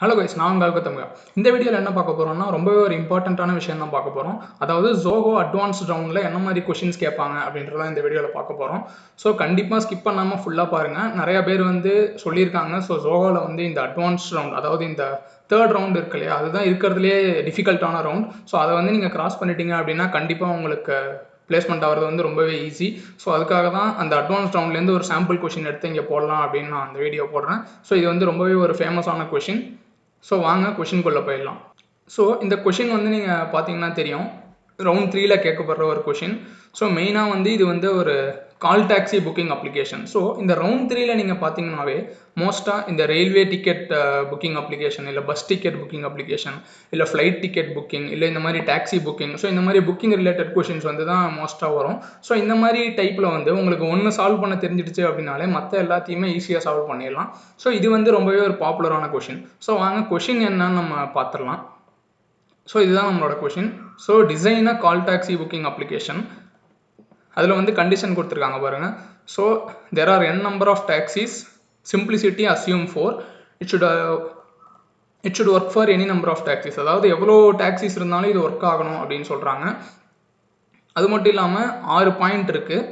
Hello guys, நான் உங்கள் கௌதம். இந்த வீடியோவில் என்ன பார்க்க போகிறோம்னா ரொம்பவே ஒரு இம்பார்ட்டண்ட்டான விஷயம் தான் பார்க்க போகிறோம். அதாவது ஜோஹோ அட்வான்ஸ்ட் ரவுண்டில் என்ன மாதிரி கொஷின்ஸ் கேட்பாங்க அப்படின்றத இந்த வீடியோவில் பார்க்க போகிறோம். ஸோ கண்டிப்பாக ஸ்கிப் பண்ணாமல் ஃபுல்லாக பாருங்கள். நிறைய பேர் சொல்லியிருக்காங்க. ஸோ ஜோஹோவில் இந்த அட்வான்ஸ்ட் ரவுண்ட், அதாவது இந்த தேர்ட் ரவுண்ட் இருக்கு இல்லையா, அதுதான் இருக்கிறதுலே டிஃபிகல்ட்டான ரவுண்ட். ஸோ அதை நீங்கள் கிராஸ் பண்ணிட்டீங்க அப்படின்னா கண்டிப்பாக உங்களுக்கு பிளேஸ்மெண்ட் ஆகிறது ரொம்பவே ஈஸி. ஸோ அதுக்காக தான் அந்த அட்வான்ஸ் ரவுண்ட்லேருந்து ஒரு சாம்பிள் கொஷின் எடுத்து இங்கே போடலாம் அப்படின்னு நான் அந்த வீடியோ போடுறேன். ஸோ இது ரொம்பவே ஒரு ஃபேமஸான கொஷின். ஸோ வாங்க கொஷின்குள்ளே போயிடலாம். ஸோ இந்த கொஷின் நீங்கள் பார்த்தீங்கன்னா தெரியும், ரவுண்ட் 3ல் கேட்கப்படுற ஒரு கொஷின். ஸோ மெயினாக இது ஒரு கால் டாக்ஸி புக்கிங் அப்ளிகேஷன். ஸோ இந்த ரவுண்ட் 3ல் நீங்கள் பார்த்தீங்கன்னாவே மோஸ்ட்டாக இந்த ரயில்வே டிக்கெட் புக்கிங் அப்ளிகேஷன், இல்லை பஸ் டிக்கெட் புக்கிங் அப்ளிகேஷன், இல்லை ஃப்ளைட் டிக்கெட் புக்கிங், இல்லை இந்த மாதிரி டாக்ஸி புக்கிங், ஸோ இந்த மாதிரி புக்கிங் ரிலேட்டட் கொஷின்ஸ் தான் மோஸ்ட்டாக வரும். ஸோ இந்த மாதிரி டைப்பில் உங்களுக்கு ஒன்று சால்வ் பண்ண தெரிஞ்சிடுச்சு அப்படின்னாலே மற்ற எல்லாத்தையுமே ஈஸியாக சால்வ் பண்ணிடலாம். ஸோ இது ரொம்பவே ஒரு பாப்புலரான கொஷின். ஸோ வாங்க கொஷின் என்னன்னு நம்ம பார்த்துடலாம். ஸோ இதுதான் நம்மளோட question. So design a call taxi booking application. அதில் கண்டிஷன் கொடுத்துருக்காங்க பாருங்கள். So there are n number of taxis, simplicity assume 4, it should work for any number of taxis. அதாவது எவ்வளோ டாக்ஸிஸ் இருந்தாலும் இது ஒர்க் ஆகணும் அப்படின்னு சொல்கிறாங்க. அது மட்டும் இல்லாமல் 6 பாயிண்ட் இருக்குது,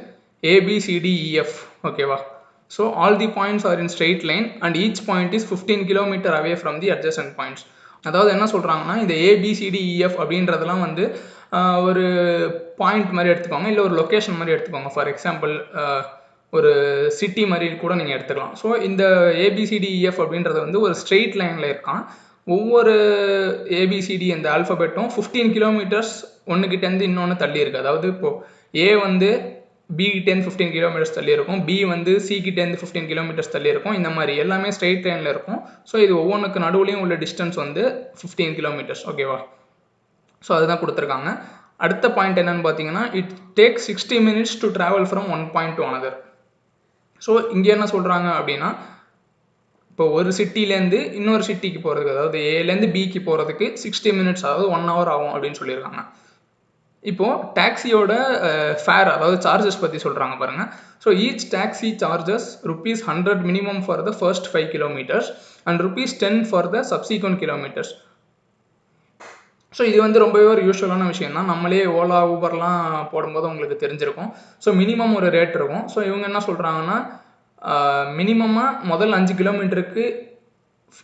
ABCDEF, ஓகேவா. So all the points are in straight line and each point is 15 kilometre away from the adjacent points. அதாவது என்ன சொல்கிறாங்கன்னா, இந்த ABCDEF அப்படின்றதெல்லாம் ஒரு பாயிண்ட் மாதிரி எடுத்துக்கோங்க, இல்லை ஒரு லொக்கேஷன் மாதிரி எடுத்துக்கோங்க. ஃபார் எக்ஸாம்பிள் ஒரு சிட்டி மாதிரி கூட நீங்கள் எடுத்துக்கலாம். ஸோ இந்த ABCDEF அப்படின்றது ஒரு ஸ்ட்ரெயிட் லைனில் இருக்கான். ஒவ்வொரு ABCD இந்த ஆல்ஃபபெட்டும் 15 கிலோமீட்டர்ஸ் ஒன்றுக்கிட்டேருந்து இன்னொன்று தள்ளி இருக்குது. அதாவது இப்போது A B கிட்டேருந்து 15 கிலோமீட்டர்ஸ் தள்ளி இருக்கும், B C கிட்டேருந்து 15 கிலோமீட்டர்ஸ் தள்ளி இருக்கும். இந்த மாதிரி எல்லாமே ஸ்ட்ரெயிட் லைனில் இருக்கும். ஸோ இது ஒவ்வொன்றுக்கு நடுவுலையும் உள்ள டிஸ்டன்ஸ் 15 கிலோமீட்டர்ஸ், ஓகேவா. ஸோ அதுதான் கொடுத்துருக்காங்க. அடுத்த பாயிண்ட் என்னன்னு பார்த்தீங்கன்னா, it take 60 minutes to travel from one point to another. So இங்கே என்ன சொல்கிறாங்க அப்படின்னா, இப்போ ஒரு சிட்டிலேருந்து இன்னொரு சிட்டிக்கு போகிறதுக்கு, அதாவது ஏலேருந்து பிக்கு போகிறதுக்கு 60 மினிட்ஸ், அதாவது 1 hour ஆகும் அப்படின்னு சொல்லியிருக்காங்க. இப்போது டாக்ஸியோட ஃபேர், அதாவது சார்ஜஸ் பற்றி சொல்கிறாங்க பாருங்கள். So each taxi charges ₹100 minimum for the first 5 kilometres and ₹10 for the subsequent kilometres. So இது ரொம்பவே ஒரு யூஸ்வலான விஷயம் தான். நம்மளே ஓலா ஊபர்லாம் போடும்போது உங்களுக்கு தெரிஞ்சிருக்கும். ஸோ மினிமம் ஒரு ரேட் இருக்கும். ஸோ இவங்க என்ன சொல்கிறாங்கன்னா, மினிமமாக முதல் 5 கிலோமீட்டருக்கு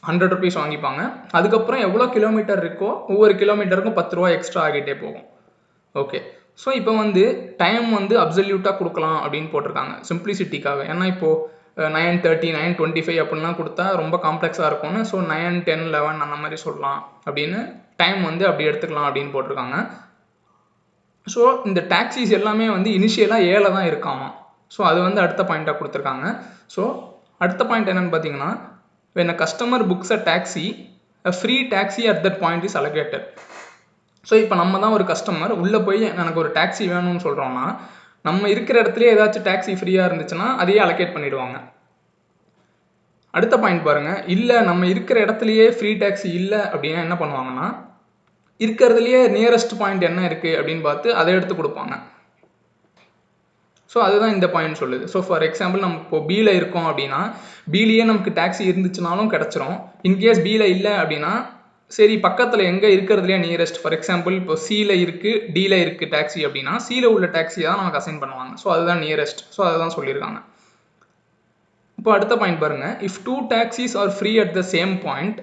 ₹100 வாங்கிப்பாங்க. அதுக்கப்புறம் எவ்வளோ கிலோமீட்டர் இருக்கோ ஒவ்வொரு கிலோமீட்டருக்கும் ₹10 எக்ஸ்ட்ரா ஆகிட்டே போகும். ஓகே. ஸோ இப்போ டைம் அப்சல்யூட்டாக கொடுக்கலாம் அப்படின்னு போட்டிருக்காங்க சிம்பிளிசிட்டிக்காக. ஏன்னா இப்போது 9:30 9:25 அப்படின்லாம் கொடுத்தா ரொம்ப காம்ப்ளெக்ஸாக இருக்கும்னு. ஸோ 9, 10, 11 அந்த மாதிரி சொல்லலாம் அப்படின்னு டைம் அப்படி எடுத்துக்கலாம் அப்படின்னு போட்டிருக்காங்க. ஸோ இந்த டாக்ஸிஸ் எல்லாமே இனிஷியலாக 7 தான் இருக்காமா. ஸோ அது அடுத்த பாயிண்ட்டாக கொடுத்துருக்காங்க. ஸோ அடுத்த பாயிண்ட் என்னென்னு பார்த்தீங்கன்னா, when a customer books a taxi, a free taxi at that point is allocated. So இப்போ நம்ம தான் ஒரு கஸ்டமர், உள்ளே போய் எனக்கு ஒரு டாக்ஸி வேணும்னு சொல்கிறோன்னா, நம்ம இருக்கிற இடத்துலேயே ஏதாச்சும் டாக்ஸி ஃப்ரீயாக இருந்துச்சுன்னா அதையே அலோகேட் பண்ணிவிடுவாங்க. அடுத்த பாயிண்ட் பாருங்கள். இல்லை நம்ம இருக்கிற இடத்துலையே ஃப்ரீ டாக்ஸி இல்லை அப்படின்னா என்ன பண்ணுவாங்கன்னா, இருக்கிறதுலையே நியரஸ்ட் பாயிண்ட் என்ன இருக்குது அப்படின்னு பார்த்து அதை எடுத்து கொடுப்பாங்க. ஸோ அதுதான் இந்த பாயிண்ட் சொல்லுது. ஸோ ஃபார் எக்ஸாம்பிள் நம்ம இப்போ பியில் இருக்கோம் அப்படின்னா, பிலேயே நமக்கு டாக்ஸி இருந்துச்சுனாலும் கிடச்சிரும். இன்கேஸ் பியில் இல்லை அப்படின்னா, சரி பக்கத்தில் எங்கே இருக்கிறதுலையே நியரஸ்ட், ஃபார் எக்ஸாம்பிள் இப்போ சியில் இருக்குது, டியில் இருக்குது டாக்ஸி அப்படின்னா, சியில் உள்ள டாக்ஸி தான் நமக்கு அசைன் பண்ணுவாங்க. ஸோ அதுதான் நியரஸ்ட். ஸோ அதுதான் சொல்லியிருக்காங்க. இப்போ அடுத்த பாயிண்ட் பாருங்கள். If 2 taxis are free at the same point,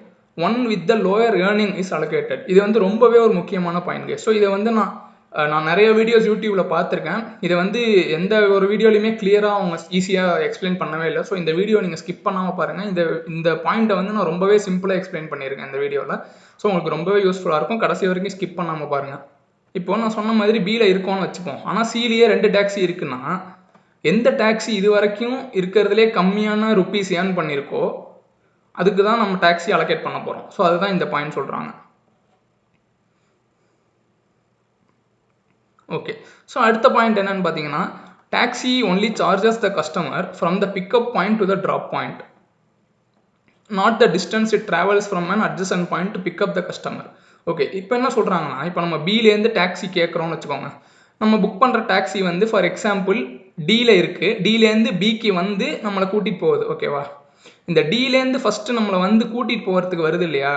one with the lower earning is allocated. இது ரொம்பவே ஒரு முக்கியமான பாயிண்ட். ஸோ இதை நான் நிறைய வீடியோஸ் யூடியூப்பில் பார்த்துருக்கேன். இதை எந்த ஒரு வீடியோலையுமே கிளியராக அவங்க ஈஸியாக எக்ஸ்பிளைன் பண்ணவே இல்லை. ஸோ இந்த வீடியோ நீங்கள் ஸ்கிப் பண்ணாமல் பாருங்கள். இந்த பாயிண்ட்டை நான் ரொம்பவே சிம்பிளாக எக்ஸ்பிளைன் பண்ணியிருக்கேன் இந்த வீடியோவில். ஸோ உங்களுக்கு ரொம்பவே யூஸ்ஃபுல்லாக இருக்கும். கடைசி வரைக்கும் ஸ்கிப் பண்ணாமல் பாருங்கள். இப்போ நான் சொன்ன மாதிரி பியில் இருக்கோன்னு வச்சுப்போம். ஆனால் சிலேயே 2 டாக்ஸி இருக்குன்னா, எந்த டாக்ஸி இது வரைக்கும் இருக்கிறதுலே கம்மியான ருப்பீஸ் ஏர்ன் பண்ணியிருக்கோ அதுக்கு தான் நம்ம டாக்ஸி அலோகேட் பண்ண போகிறோம். ஸோ அதுதான் இந்த பாயிண்ட் சொல்கிறாங்க. ஓகே. ஸோ அடுத்த பாயிண்ட் என்னன்னு பார்த்தீங்கன்னா, taxi only charges the customer from the pickup point to the drop point, not the distance it travels from an adjacent point to pick up the customer. Okay. இப்போ என்ன சொல்கிறாங்கன்னா, இப்போ நம்ம பிலேருந்து taxi கேட்குறோம்னு வச்சுக்கோங்க. நம்ம புக் பண்ணுற டாக்ஸி ஃபார் எக்ஸாம்பிள் டியில் இருக்குது, டிலேருந்து பிக்கு நம்மளை கூட்டிகிட்டு போகுது, ஓகேவா. இந்த டிலேருந்து ஃபஸ்ட்டு நம்மளை வந்து கூட்டிகிட்டு போகிறதுக்கு வருது இல்லையா,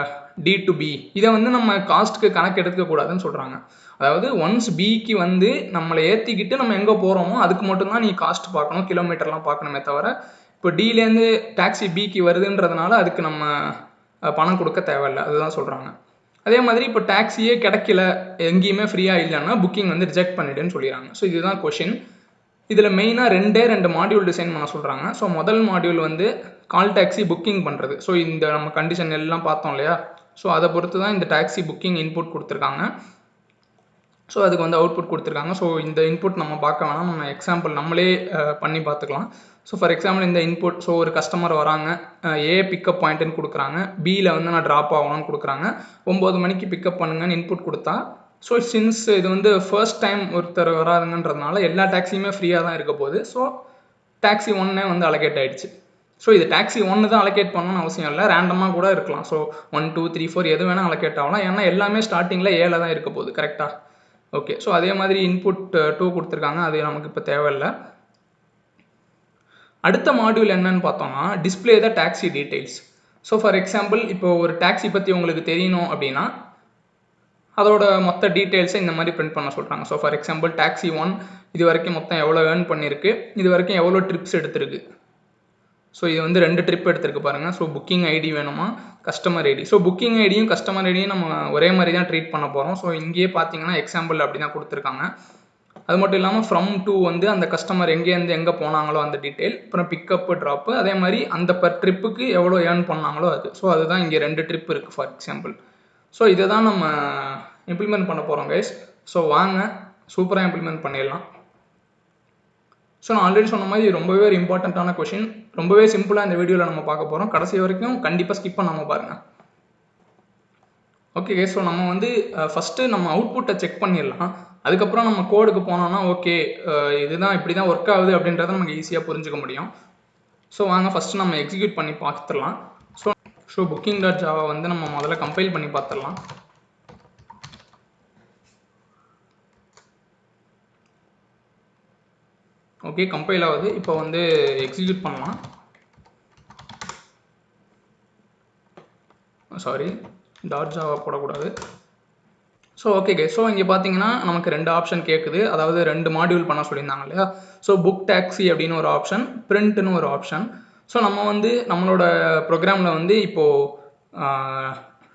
டி டு பி, இதை வந்து நம்ம காஸ்ட்டுக்கு கணக்கு எடுத்துக்கக்கூடாதுன்னு சொல்கிறாங்க. அதாவது ஒன்ஸ் பிக்கு வந்து நம்மளை ஏற்றிக்கிட்டு நம்ம எங்கே போகிறோமோ அதுக்கு மட்டும்தான் நீ காஸ்ட் பார்க்கணும், கிலோமீட்டர்லாம் பார்க்கணுமே தவிர, இப்போ டிலேருந்து டாக்ஸி பிக்கு வருதுன்றதுனால அதுக்கு நம்ம பணம் கொடுக்க தேவையில்லை, அதுதான் சொல்கிறாங்க. அதே மாதிரி இப்போ டாக்ஸியே கிடைக்கல, எங்கேயுமே ஃப்ரீயாக இல்லைன்னா புக்கிங் வந்து ரிஜெக்ட் பண்ணிவிடுன்னு சொல்லிடுறாங்க. ஸோ இதுதான் கொஷின். இதில் மெயினாக ரெண்டு மாடியூல் டிசைன் பண்ண சொல்கிறாங்க. ஸோ முதல் மாடியூல் வந்து கால் டாக்ஸி புக்கிங் பண்ணுறது. ஸோ இந்த நம்ம கண்டிஷன் எல்லாம் பார்த்தோம் இல்லையா, ஸோ அதை பொறுத்து தான் இந்த டாக்ஸி புக்கிங் இன்புட் கொடுத்துருக்காங்க. ஸோ அதுக்கு வந்து அவுட்புட் கொடுத்துருக்காங்க. ஸோ இந்த இன்புட் நம்ம பார்க்க வேணாம், நம்ம எக்ஸாம்பிள் நம்மளே பண்ணி பார்த்துக்கலாம். ஸோ ஃபார் எக்ஸாம்பிள் இந்த இன்புட், ஸோ ஒரு கஸ்டமர் வராங்க, ஏ பிக்கப் பாயிண்ட்டுன்னு கொடுக்குறாங்க, பியில் வந்து நான் ட்ராப் ஆகணும்னு கொடுக்குறாங்க, 9 மணிக்கு பிக்கப் பண்ணுங்கன்னு இன்புட் கொடுத்தா, ஸோ சின்ஸ் இது வந்து ஃபர்ஸ்ட் டைம் ஒருத்தர் வராதுங்கன்றதுனால எல்லா டாக்ஸியுமே ஃப்ரீயாக தான் இருக்க போகுது. ஸோ டாக்ஸி 1 வந்து அலோகேட் ஆகிடுச்சு. ஸோ இது டாக்ஸி 1 தான் அலோகேட் பண்ணணும்னு அவசியம் இல்லை, ரேண்டமாக கூட இருக்கலாம். ஸோ 1 2 3 4 எது வேணால் அலோகேட் ஆகலாம், ஏன்னா எல்லாமே ஸ்டார்டிங்கில் 7 தான் இருக்க போகுது, கரெக்டாக? ஓகே, ஸோ அதே மாதிரி இன்புட் 2 கொடுத்துருக்காங்க, அது நமக்கு இப்போ தேவையில்லை. அடுத்த மாடியூல் என்னன்னு பார்த்தோம்னா display the taxi details. So for example இப்போ ஒரு டாக்ஸி பற்றி உங்களுக்கு தெரியணும் அப்படின்னா அதோட மொத்த டீட்டெயில்ஸை இந்த மாதிரி பிரிண்ட் பண்ண சொல்கிறாங்க. ஸோ ஃபார் எக்ஸாம்பிள் டாக்ஸி 1 இது வரைக்கும் மொத்தம் எவ்வளோ ஏர்ன் பண்ணியிருக்கு, இது வரைக்கும் எவ்வளோ ட்ரிப்ஸ் எடுத்திருக்கு. ஸோ இது வந்து 2 ட்ரிப் எடுத்திருக்கு பாருங்கள். ஸோ புக்கிங் ஐடி வேணுமா, கஸ்டமர் ஐடி. ஸோ புக்கிங் ஐடியும் கஸ்டமர் ஐடியும் நம்ம ஒரே மாதிரி தான் ட்ரீட் பண்ண போகிறோம். ஸோ இங்கேயே பார்த்தீங்கன்னா எக்ஸாம்பிள் அப்படி தான் கொடுத்துருக்காங்க. அது மட்டும் இல்லாமல் ஃப்ரம் டு வந்து அந்த கஸ்டமர் எங்கேருந்து எங்கே போனாங்களோ அந்த டீட்டெயில், அப்புறம் பிக்கப்பு ட்ராப்பு, அதே மாதிரி அந்த பர் ட்ரிப்புக்கு எவ்வளோ ஏர்ன் பண்ணாங்களோ அது. ஸோ அதுதான் இங்கே 2 ட்ரிப் இருக்குது ஃபார் எக்ஸாம்பிள். ஸோ இதை தான் நம்ம இம்ப்ளிமெண்ட் பண்ண போகிறோம் கைஸ். ஸோ வாங்க சூப்பராக இம்ப்ளிமெண்ட் பண்ணிடலாம். ஸோ நான் ஆல்ரெடி சொன்ன மாதிரி ரொம்பவே ஒரு இம்பார்ட்டண்ட்டான கொஷின், ரொம்பவே சிம்பிளாக இந்த வீடியோவில் நம்ம பார்க்க போகிறோம். கடைசி வரைக்கும் கண்டிப்பாக ஸ்கிப் பண்ணாமல் பாருங்கள். ஓகே கைஸ், ஸோ நம்ம வந்து ஃபஸ்ட்டு நம்ம அவுட்புட்டை செக் பண்ணிடலாம். அதுக்கப்புறம் நம்ம கோடுக்கு போனோம்னா ஓகே இதுதான் இப்படி தான் ஒர்க் ஆகுது அப்படின்றத நமக்கு ஈஸியாக புரிஞ்சுக்க முடியும். ஸோ வாங்க ஃபஸ்ட்டு நம்ம எக்ஸிக்யூட் பண்ணி பார்த்துடலாம். ஸோ booking.java வந்து நம்ம முதல்ல கம்பைல் பண்ணி பார்த்துடலாம். ஓகே, கம்பைல் ஆகுது. இப்போ வந்து எக்ஸிக்யூட் பண்ணலாம். சாரி, .java போடக்கூடாது. ஸோ ஓகே கே, ஸோ இங்கே பார்த்தீங்கன்னா நமக்கு 2 ஆப்ஷன் கேட்குது, அதாவது 2 மாடியூல் பண்ண சொல்லியிருந்தாங்க இல்லையா. ஸோ புக் டாக்ஸி அப்படின்னு ஒரு ஆப்ஷன், பிரிண்ட்னு ஒரு ஆப்ஷன். ஸோ நம்ம வந்து நம்மளோட ப்ரோக்ராமில் வந்து இப்போது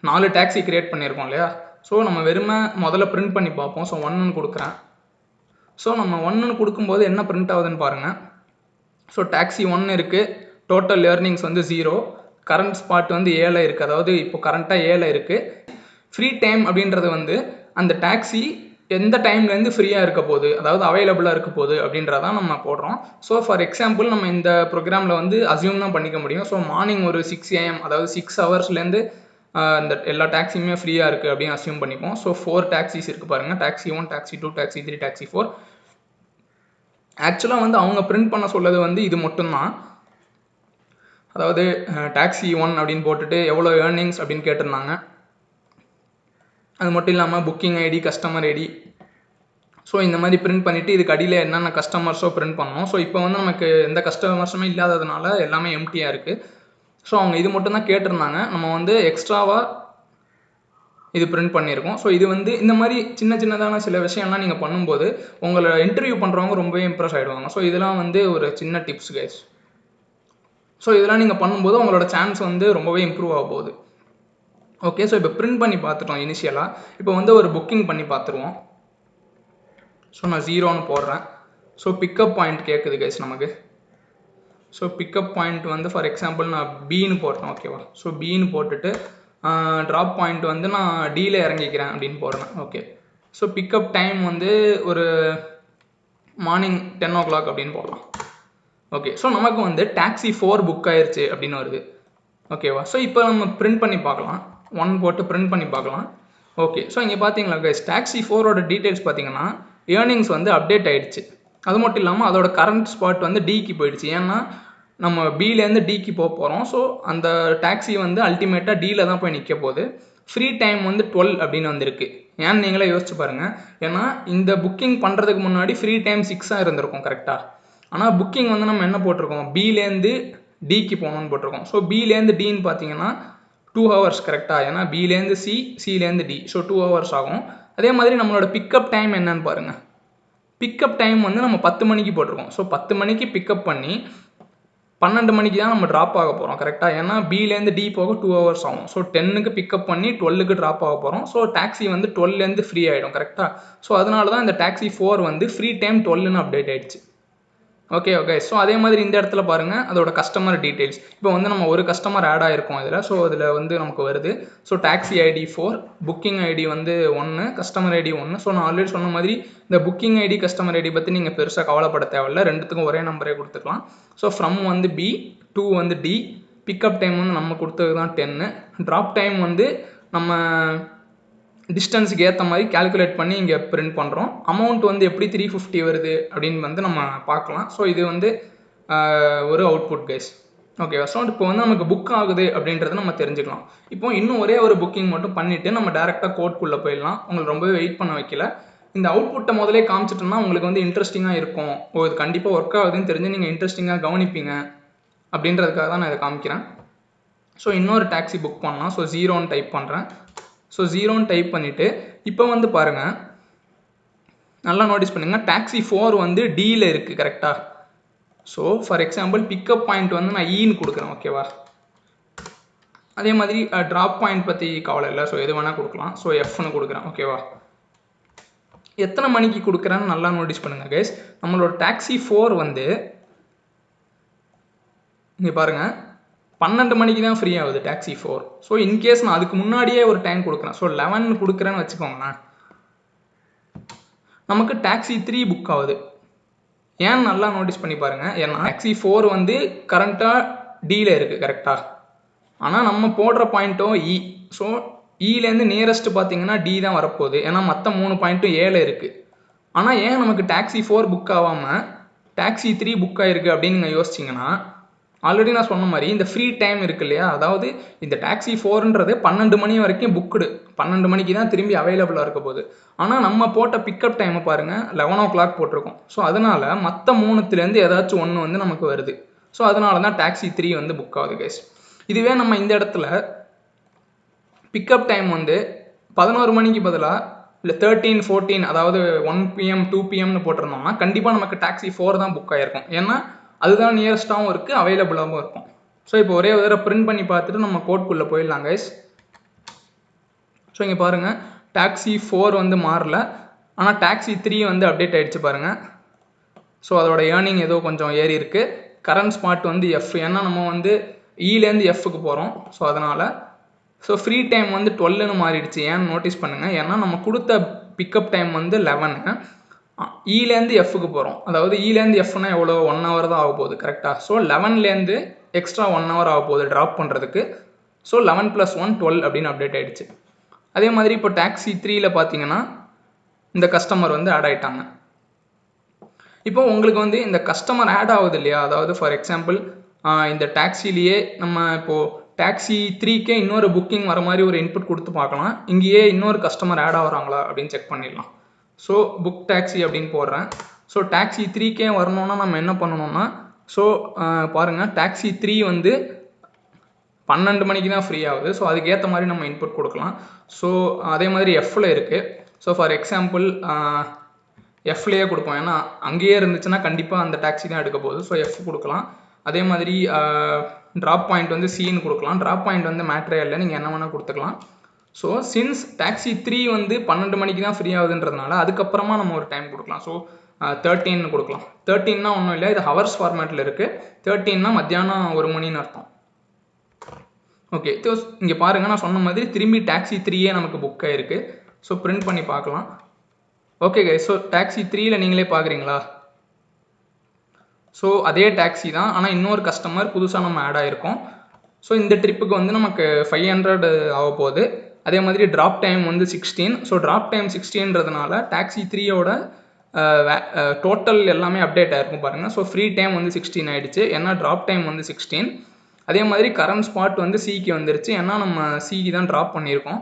4 டாக்ஸி க்ரியேட் பண்ணியிருக்கோம் இல்லையா. ஸோ நம்ம வெறுமை முதல்ல பிரிண்ட் பண்ணி பார்ப்போம். ஸோ 1ன்னு கொடுக்குறேன். ஸோ நம்ம 1ன்னு கொடுக்கும்போது என்ன பிரிண்ட் ஆகுதுன்னு பாருங்கள். ஸோ டாக்ஸி 1 இருக்குது, டோட்டல் ஏர்னிங்ஸ் வந்து 0, கரண்ட் ஸ்பாட் வந்து 7 இருக்குது, அதாவது இப்போ கரண்ட்டாக 7 இருக்குது. ஃப்ரீ டைம் அப்படின்றது வந்து அந்த டாக்ஸி எந்த டைம்லேருந்து ஃப்ரீயாக இருக்க போகுது, அதாவது அவைலபிளாக இருக்க போகுது அப்படின்றதான் நம்ம போடுறோம். ஸோ ஃபார் எக்ஸாம்பிள் நம்ம இந்த ப்ரோக்ராமில் வந்து அசியூம் தான் பண்ணிக்க முடியும். ஸோ மார்னிங் ஒரு 6 AM, அதாவது 6 ஹவர்ஸ்லேருந்து இந்த எல்லா டாக்ஸியுமே ஃப்ரீயாக இருக்குது அப்படின்னு அசியூம் பண்ணிப்போம். ஸோ 4 டாக்ஸிஸ் இருக்குது பாருங்கள், டாக்ஸி 1, டாக்ஸி 2, டாக்ஸி 3, டாக்ஸி 4. ஆக்சுவலாக வந்து அவங்க பிரிண்ட் பண்ண சொல்லது வந்து இது மட்டும்தான், அதாவது டாக்ஸி 1 அப்படின்னு போட்டுட்டு எவ்வளோ ஏர்னிங்ஸ் அப்படின்னு கேட்டிருந்தாங்க. அது மட்டும் இல்லாமல் booking ID, customer ID, so இந்த மாதிரி பிரிண்ட் பண்ணிவிட்டு இதுக்கு அடியில் என்னென்ன கஸ்டமர்ஸோ பிரிண்ட் பண்ணோம். ஸோ இப்போ வந்து நமக்கு எந்த கஸ்டமர்ஸுமே இல்லாததுனால எல்லாமே எம்டியாக இருக்குது. ஸோ அவங்க இது மட்டும் தான் கேட்டிருந்தாங்க, நம்ம வந்து எக்ஸ்ட்ராவாக இது பிரிண்ட் பண்ணியிருக்கோம். ஸோ இது வந்து இந்த மாதிரி சின்னதான சில விஷயம்லாம் நீங்கள் பண்ணும்போது உங்களை இன்டர்வியூ பண்ணுறவங்க ரொம்பவே இம்ப்ரெஸ் ஆகிடுவாங்க. ஸோ இதெல்லாம் வந்து ஒரு சின்ன டிப்ஸ் கைஸ். ஸோ இதெல்லாம் நீங்கள் பண்ணும்போது உங்களோட சான்ஸ் வந்து ரொம்பவே இம்ப்ரூவ் ஆக போகுது. ஓகே, ஸோ இப்போ பிரிண்ட் பண்ணி பார்த்துட்டோம் இனிஷியலாக. இப்போ வந்து ஒரு புக்கிங் பண்ணி பார்த்துருவோம். ஸோ நான் 0ன்னு போடுறேன். ஸோ பிக்கப் பாயிண்ட் கேட்குது கைஸ் நமக்கு. ஸோ பிக்கப் பாயிண்ட் வந்து ஃபார் எக்ஸாம்பிள் நான் பின்னு போடுறேன், ஓகேவா. ஸோ பின்னு போட்டுட்டு ட்ராப் பாயிண்ட் வந்து நான் டியில் இறங்கிக்கிறேன் அப்படின்னு போடுறேன். ஓகே, ஸோ பிக்கப் டைம் வந்து ஒரு மார்னிங் 10 o'clock அப்படின்னு போடலாம். ஓகே, ஸோ நமக்கு வந்து டாக்ஸி 4 புக் ஆயிடுச்சு அப்படின்னு வருது, ஓகேவா. ஸோ இப்போ நம்ம பிரிண்ட் பண்ணி பார்க்கலாம், 1 போட்டு பிரிண்ட் பண்ணி பார்க்கலாம். ஓகே, ஸோ இங்கே பார்த்தீங்களா கைஸ், டாக்ஸி 4ஓட டீட்டெயில்ஸ் பார்த்தீங்கன்னா ஏர்னிங்ஸ் வந்து அப்டேட் ஆகிடுச்சு. அது மட்டும் இல்லாமல் அதோட கரண்ட் ஸ்பாட் வந்து டிக்கு போயிடுச்சு, ஏன்னா நம்ம பிலேருந்து டிக்கு போக போகிறோம். ஸோ அந்த டாக்ஸி வந்து அல்டிமேட்டாக டியில் தான் போய் நிற்க போகுது. ஃப்ரீ டைம் வந்து 12 அப்படின்னு வந்திருக்கு. ஏன்னு நீங்களே யோசிச்சு பாருங்கள், ஏன்னா இந்த புக்கிங் பண்ணுறதுக்கு முன்னாடி ஃப்ரீ டைம் 6 இருந்திருக்கும் கரெக்டாக. ஆனால் புக்கிங் வந்து நம்ம என்ன போட்டிருக்கோம், பிலேருந்து டிக்கு போகணும்னு போட்டிருக்கோம். ஸோ பிலேருந்து டின்னு பார்த்தீங்கன்னா 2 ஹவர்ஸ் கரெக்டாக, ஏன்னா பிலேருந்து சி, சிலேருந்து டி, ஸோ 2 ஹவர்ஸ் ஆகும். அதே மாதிரி நம்மளோட பிக்கப் டைம் என்னன்னு பாருங்கள். பிக்கப் டைம் வந்து நம்ம 10 மணிக்கு போட்டிருக்கோம். ஸோ 10 மணிக்கு பிக்கப் பண்ணி 12 மணிக்கு தான் நம்ம ட்ராப் ஆக போகிறோம் கரெக்டாக, ஏன்னா பிலேருந்து டி போக 2 ஹவர்ஸ் ஆகும். ஸோ 10க்கு பிக்கப் பண்ணி 12க்கு ட்ராப் ஆக போகிறோம். ஸோ டாக்ஸி வந்து 12லேருந்து ஃப்ரீ ஆகிடும் கரெக்டாக. ஸோ அதனால தான் இந்த டாக்ஸி 4 வந்து ஃப்ரீ டைம் 12ன்னு அப்டேட் ஆகிடுச்சு. ஓகே. ஸோ அதே மாதிரி இந்த இடத்துல பாருங்கள் அதோட கஸ்டமர் டீட்டெயில்ஸ். இப்போ வந்து நம்ம ஒரு கஸ்டமர் ஆட் ஆகிருக்கோம் இதில். ஸோ அதில் வந்து நமக்கு வருது. So taxi ID 4, booking ID வந்து 1, கஸ்டமர் ஐடி 1. ஸோ நான் ஆல்ரெடி சொன்ன மாதிரி இந்த புக்கிங் ஐடி கஸ்டமர் ஐடி பற்றி நீங்கள் பெருசாக கவலைப்பட தேவையில்லை, ரெண்டுத்துக்கும் ஒரே நம்பரே கொடுத்துக்கலாம். ஸோ ஃப்ரம் வந்து பி, 2 வந்து டி, பிக்கப் டைம் வந்து நம்ம கொடுத்தது தான் 10, ட்ராப் டைம் வந்து நம்ம டிஸ்டன்ஸுக்கு ஏற்ற மாதிரி கால்குலேட் பண்ணி இங்கே பிரிண்ட் பண்ணுறோம். அமௌண்ட் வந்து எப்படி 350 வருது அப்படின்னு வந்து நம்ம பார்க்கலாம். ஸோ இது வந்து ஒரு அவுட்புட் கைஸ். ஓகேவா. ஸோ இப்போ வந்து நமக்கு புக் ஆகுது அப்படின்றத நம்ம தெரிஞ்சுக்கலாம். இப்போ இன்னும் ஒரே ஒரு புக்கிங் மட்டும் பண்ணிவிட்டு நம்ம டேரெக்டாக கோட்குள்ளே போயிடலாம். உங்களுக்கு ரொம்பவே வெயிட் பண்ண வைக்கல. இந்த அவுட்புட்டை முதலே காமிச்சிட்டோம்னா உங்களுக்கு வந்து இன்ட்ரெஸ்டிங்காக இருக்கும். இது கண்டிப்பாக ஒர்க் ஆகுதுன்னு தெரிஞ்சு நீங்கள் இன்ட்ரெஸ்டிங்காக கவனிப்பீங்க அப்படின்றதுக்காக தான் நான் இதை காமிக்கிறேன். ஸோ இன்னொரு டாக்ஸி புக் பண்ணலாம். ஸோ 0ன்னு டைப் பண்ணுறேன். ஸோ 0ன்னு டைப் பண்ணிவிட்டு இப்போ வந்து பாருங்கள், நல்லா நோட்டீஸ் பண்ணுங்கள், டாக்ஸி 4 வந்து டியில் இருக்குது கரெக்டாக. So for example pickup point வந்து நான் ஈன்னு கொடுக்குறேன். ஓகேவா. அதே மாதிரி ட்ராப் பாயிண்ட் பற்றி கவலை இல்லை. ஸோ எது வேணால் கொடுக்கலாம். ஸோ எஃப்னு கொடுக்குறேன். ஓகேவா. எத்தனை மணிக்கு கொடுக்குறேன்னு நல்லா நோட்டீஸ் பண்ணுங்கள் கைஸ். நம்மளோட டாக்ஸி 4 வந்து இங்கே பாருங்கள் 12 மணிக்கு தான் ஃப்ரீ ஆகுது டாக்ஸி 4. ஸோ இன்கேஸ் நான் அதுக்கு முன்னாடியே ஒரு டைம் கொடுக்குறேன். ஸோ 11 கொடுக்குறேன்னு வச்சுக்கோங்களேன், நமக்கு டாக்ஸி 3 புக் ஆகுது. ஏன்னு நல்லா நோட்டீஸ் பண்ணி பாருங்கள். ஏன்னா டாக்ஸி 4 வந்து கரண்ட்டாக டியில் இருக்குது கரெக்டாக, ஆனால் நம்ம போடுற பாயிண்ட்டோ இ. ஸோ இலேருந்து நியரஸ்ட் பார்த்தீங்கன்னா டி தான் வரப்போகுது, ஏன்னா மற்ற 3 பாயிண்ட்டும் ஏல இருக்குது. ஆனால் ஏன் நமக்கு டாக்ஸி 4 புக் ஆகாமல் டாக்ஸி 3 புக் ஆகிருக்கு அப்படின்னு நீங்கள் யோசிச்சிங்கன்னா, ஆல்ரெடி நான் சொன்ன மாதிரி இந்த ஃப்ரீ டைம் இருக்கு இல்லையா, அதாவது இந்த டாக்ஸி 4ன்றது 12 மணி வரைக்கும் புக்குடு, 12 மணிக்கு தான் திரும்பி அவைலபிளாக இருக்க போகுது. ஆனால் நம்ம போட்ட பிக்கப் டைமை பாருங்கள் 11 o'clock போட்டிருக்கோம். ஸோ அதனால் மற்ற 3த்துலேருந்து ஏதாச்சும் ஒன்று வந்து நமக்கு வருது. ஸோ அதனால தான் டாக்ஸி 3 வந்து புக் ஆகுது கைஸ். இதுவே நம்ம இந்த இடத்துல பிக்கப் டைம் வந்து 11 மணிக்கு பதிலாக இல்லை 13, 14, அதாவது 1 PM 2 PMனு போட்டிருந்தோம்னா கண்டிப்பாக நமக்கு டாக்ஸி 4 தான் புக் ஆகிருக்கும். ஏன்னா அதுதான் நியரஸ்ட்டாகவும் இருக்குது, அவைலபிளாகவும் இருக்கும். ஸோ இப்போ ஒரே ஒரு தடவை பிரிண்ட் பண்ணி பார்த்துட்டு நம்ம கோட்குள்ளே போயிடலாம் கைஸ். ஸோ இங்கே பாருங்கள் டாக்ஸி 4 வந்து மாறல, ஆனால் டாக்ஸி 3 வந்து அப்டேட் ஆகிடுச்சு பாருங்கள். ஸோ அதோட ஏர்னிங் ஏதோ கொஞ்சம் ஏறி இருக்குது. கரண்ட் ஸ்பாட் வந்து எஃப், ஏன்னா நம்ம வந்து இலேருந்து எஃப்க்கு போகிறோம். ஸோ அதனால் ஸோ ஃப்ரீ டைம் வந்து 12ன்னு மாறிடுச்சு. ஏன்னு நோட்டீஸ் பண்ணுங்கள், ஏன்னா நம்ம கொடுத்த பிக்கப் டைம் வந்து 11, இலேருந்து எஃப்க்கு போகிறோம். அதாவது இலேருந்து எஃப்னா எவ்வளோ 1 hour தான் ஆக போகுது கரெக்டாக. ஸோ 11லேருந்து எக்ஸ்ட்ரா 1 hour ஆக போகுது ட்ராப் பண்ணுறதுக்கு. ஸோ 11 + 1 12 அப்படின்னு அப்டேட் ஆகிடுச்சு. அதே மாதிரி இப்போ டாக்ஸி 3ல் பார்த்தீங்கன்னா இந்த கஸ்டமர் வந்து ஆட் ஆகிட்டாங்க. இப்போ உங்களுக்கு வந்து இந்த கஸ்டமர் ஆட் ஆகுது இல்லையா, அதாவது ஃபார் எக்ஸாம்பிள் இந்த டாக்ஸிலேயே நம்ம இப்போது டாக்ஸி 3க்கே இன்னொரு புக்கிங் வர மாதிரி ஒரு இன்புட் கொடுத்து பார்க்கலாம். இங்கேயே இன்னொரு கஸ்டமர் ஆட் ஆகிறாங்களா அப்படின்னு செக் பண்ணிடலாம். ஸோ புக் டாக்ஸி அப்படின்னு போடுறேன். ஸோ டாக்ஸி 3கே வரணும்னா நம்ம என்ன பண்ணணும்னா, ஸோ பாருங்கள் டாக்ஸி 3 வந்து 12 மணிக்கு தான் ஃப்ரீ ஆகுது. ஸோ அதுக்கேற்ற மாதிரி நம்ம இன்புட் கொடுக்கலாம். ஸோ அதே மாதிரி எஃப்ல இருக்குது. ஸோ ஃபார் எக்ஸாம்பிள் எஃப்லேயே கொடுப்போம், ஏன்னா அங்கேயே இருந்துச்சுன்னா கண்டிப்பாக அந்த டாக்ஸி தான் எடுக்க போகுது. ஸோ எஃப் கொடுக்கலாம். அதே மாதிரி ட்ராப் பாயிண்ட் வந்து சின்னு கொடுக்கலாம். ட்ராப் பாயிண்ட் வந்து மேட்ரே இல்லை, நீங்கள் என்ன வேணால் கொடுத்துக்கலாம். ஸோ சின்ஸ் டாக்ஸி 3 வந்து 12 மணிக்கு தான் ஃப்ரீ ஆகுதுன்றதுனால அதுக்கப்புறமா நம்ம ஒரு டைம் கொடுக்கலாம். ஸோ 13 கொடுக்கலாம். 13னா ஒன்றும் இல்லை, இது ஹவர்ஸ் ஃபார்மேட்டில் இருக்குது. 13னா மத்தியானம் 1 மணின்னு அர்த்தம். ஓகே. இங்கே பாருங்கள் நான் சொன்ன மாதிரி திரும்பி டாக்ஸி 3ஏ நமக்கு புக் ஆகிருக்கு. ஸோ பிரிண்ட் பண்ணி பார்க்கலாம். Okay guys. ஸோ டாக்ஸி 3ல் நீங்களே பார்க்குறீங்களா, ஸோ அதே டாக்ஸி தான், ஆனால் இன்னொரு கஸ்டமர் புதுசாக நம்ம ஆட் ஆகிருக்கோம். ஸோ இந்த ட்ரிப்புக்கு வந்து நமக்கு 500 ஆக போகுது. அதே மாதிரி ட்ராப் டைம் வந்து 16. ஸோ ட்ராப் டைம் 16ன்றதுனால டாக்ஸி 3யோட டோட்டல் எல்லாமே அப்டேட் ஆகிருக்கும் பாருங்கள். ஸோ ஃப்ரீ டைம் வந்து 16 ஆகிடுச்சு, ஏன்னா ட்ராப் டைம் வந்து 16. அதே மாதிரி கரண்ட் ஸ்பாட் வந்து சிக்கு வந்துருச்சு, ஏன்னா நம்ம சிக்கு தான் ட்ராப் பண்ணியிருக்கோம்.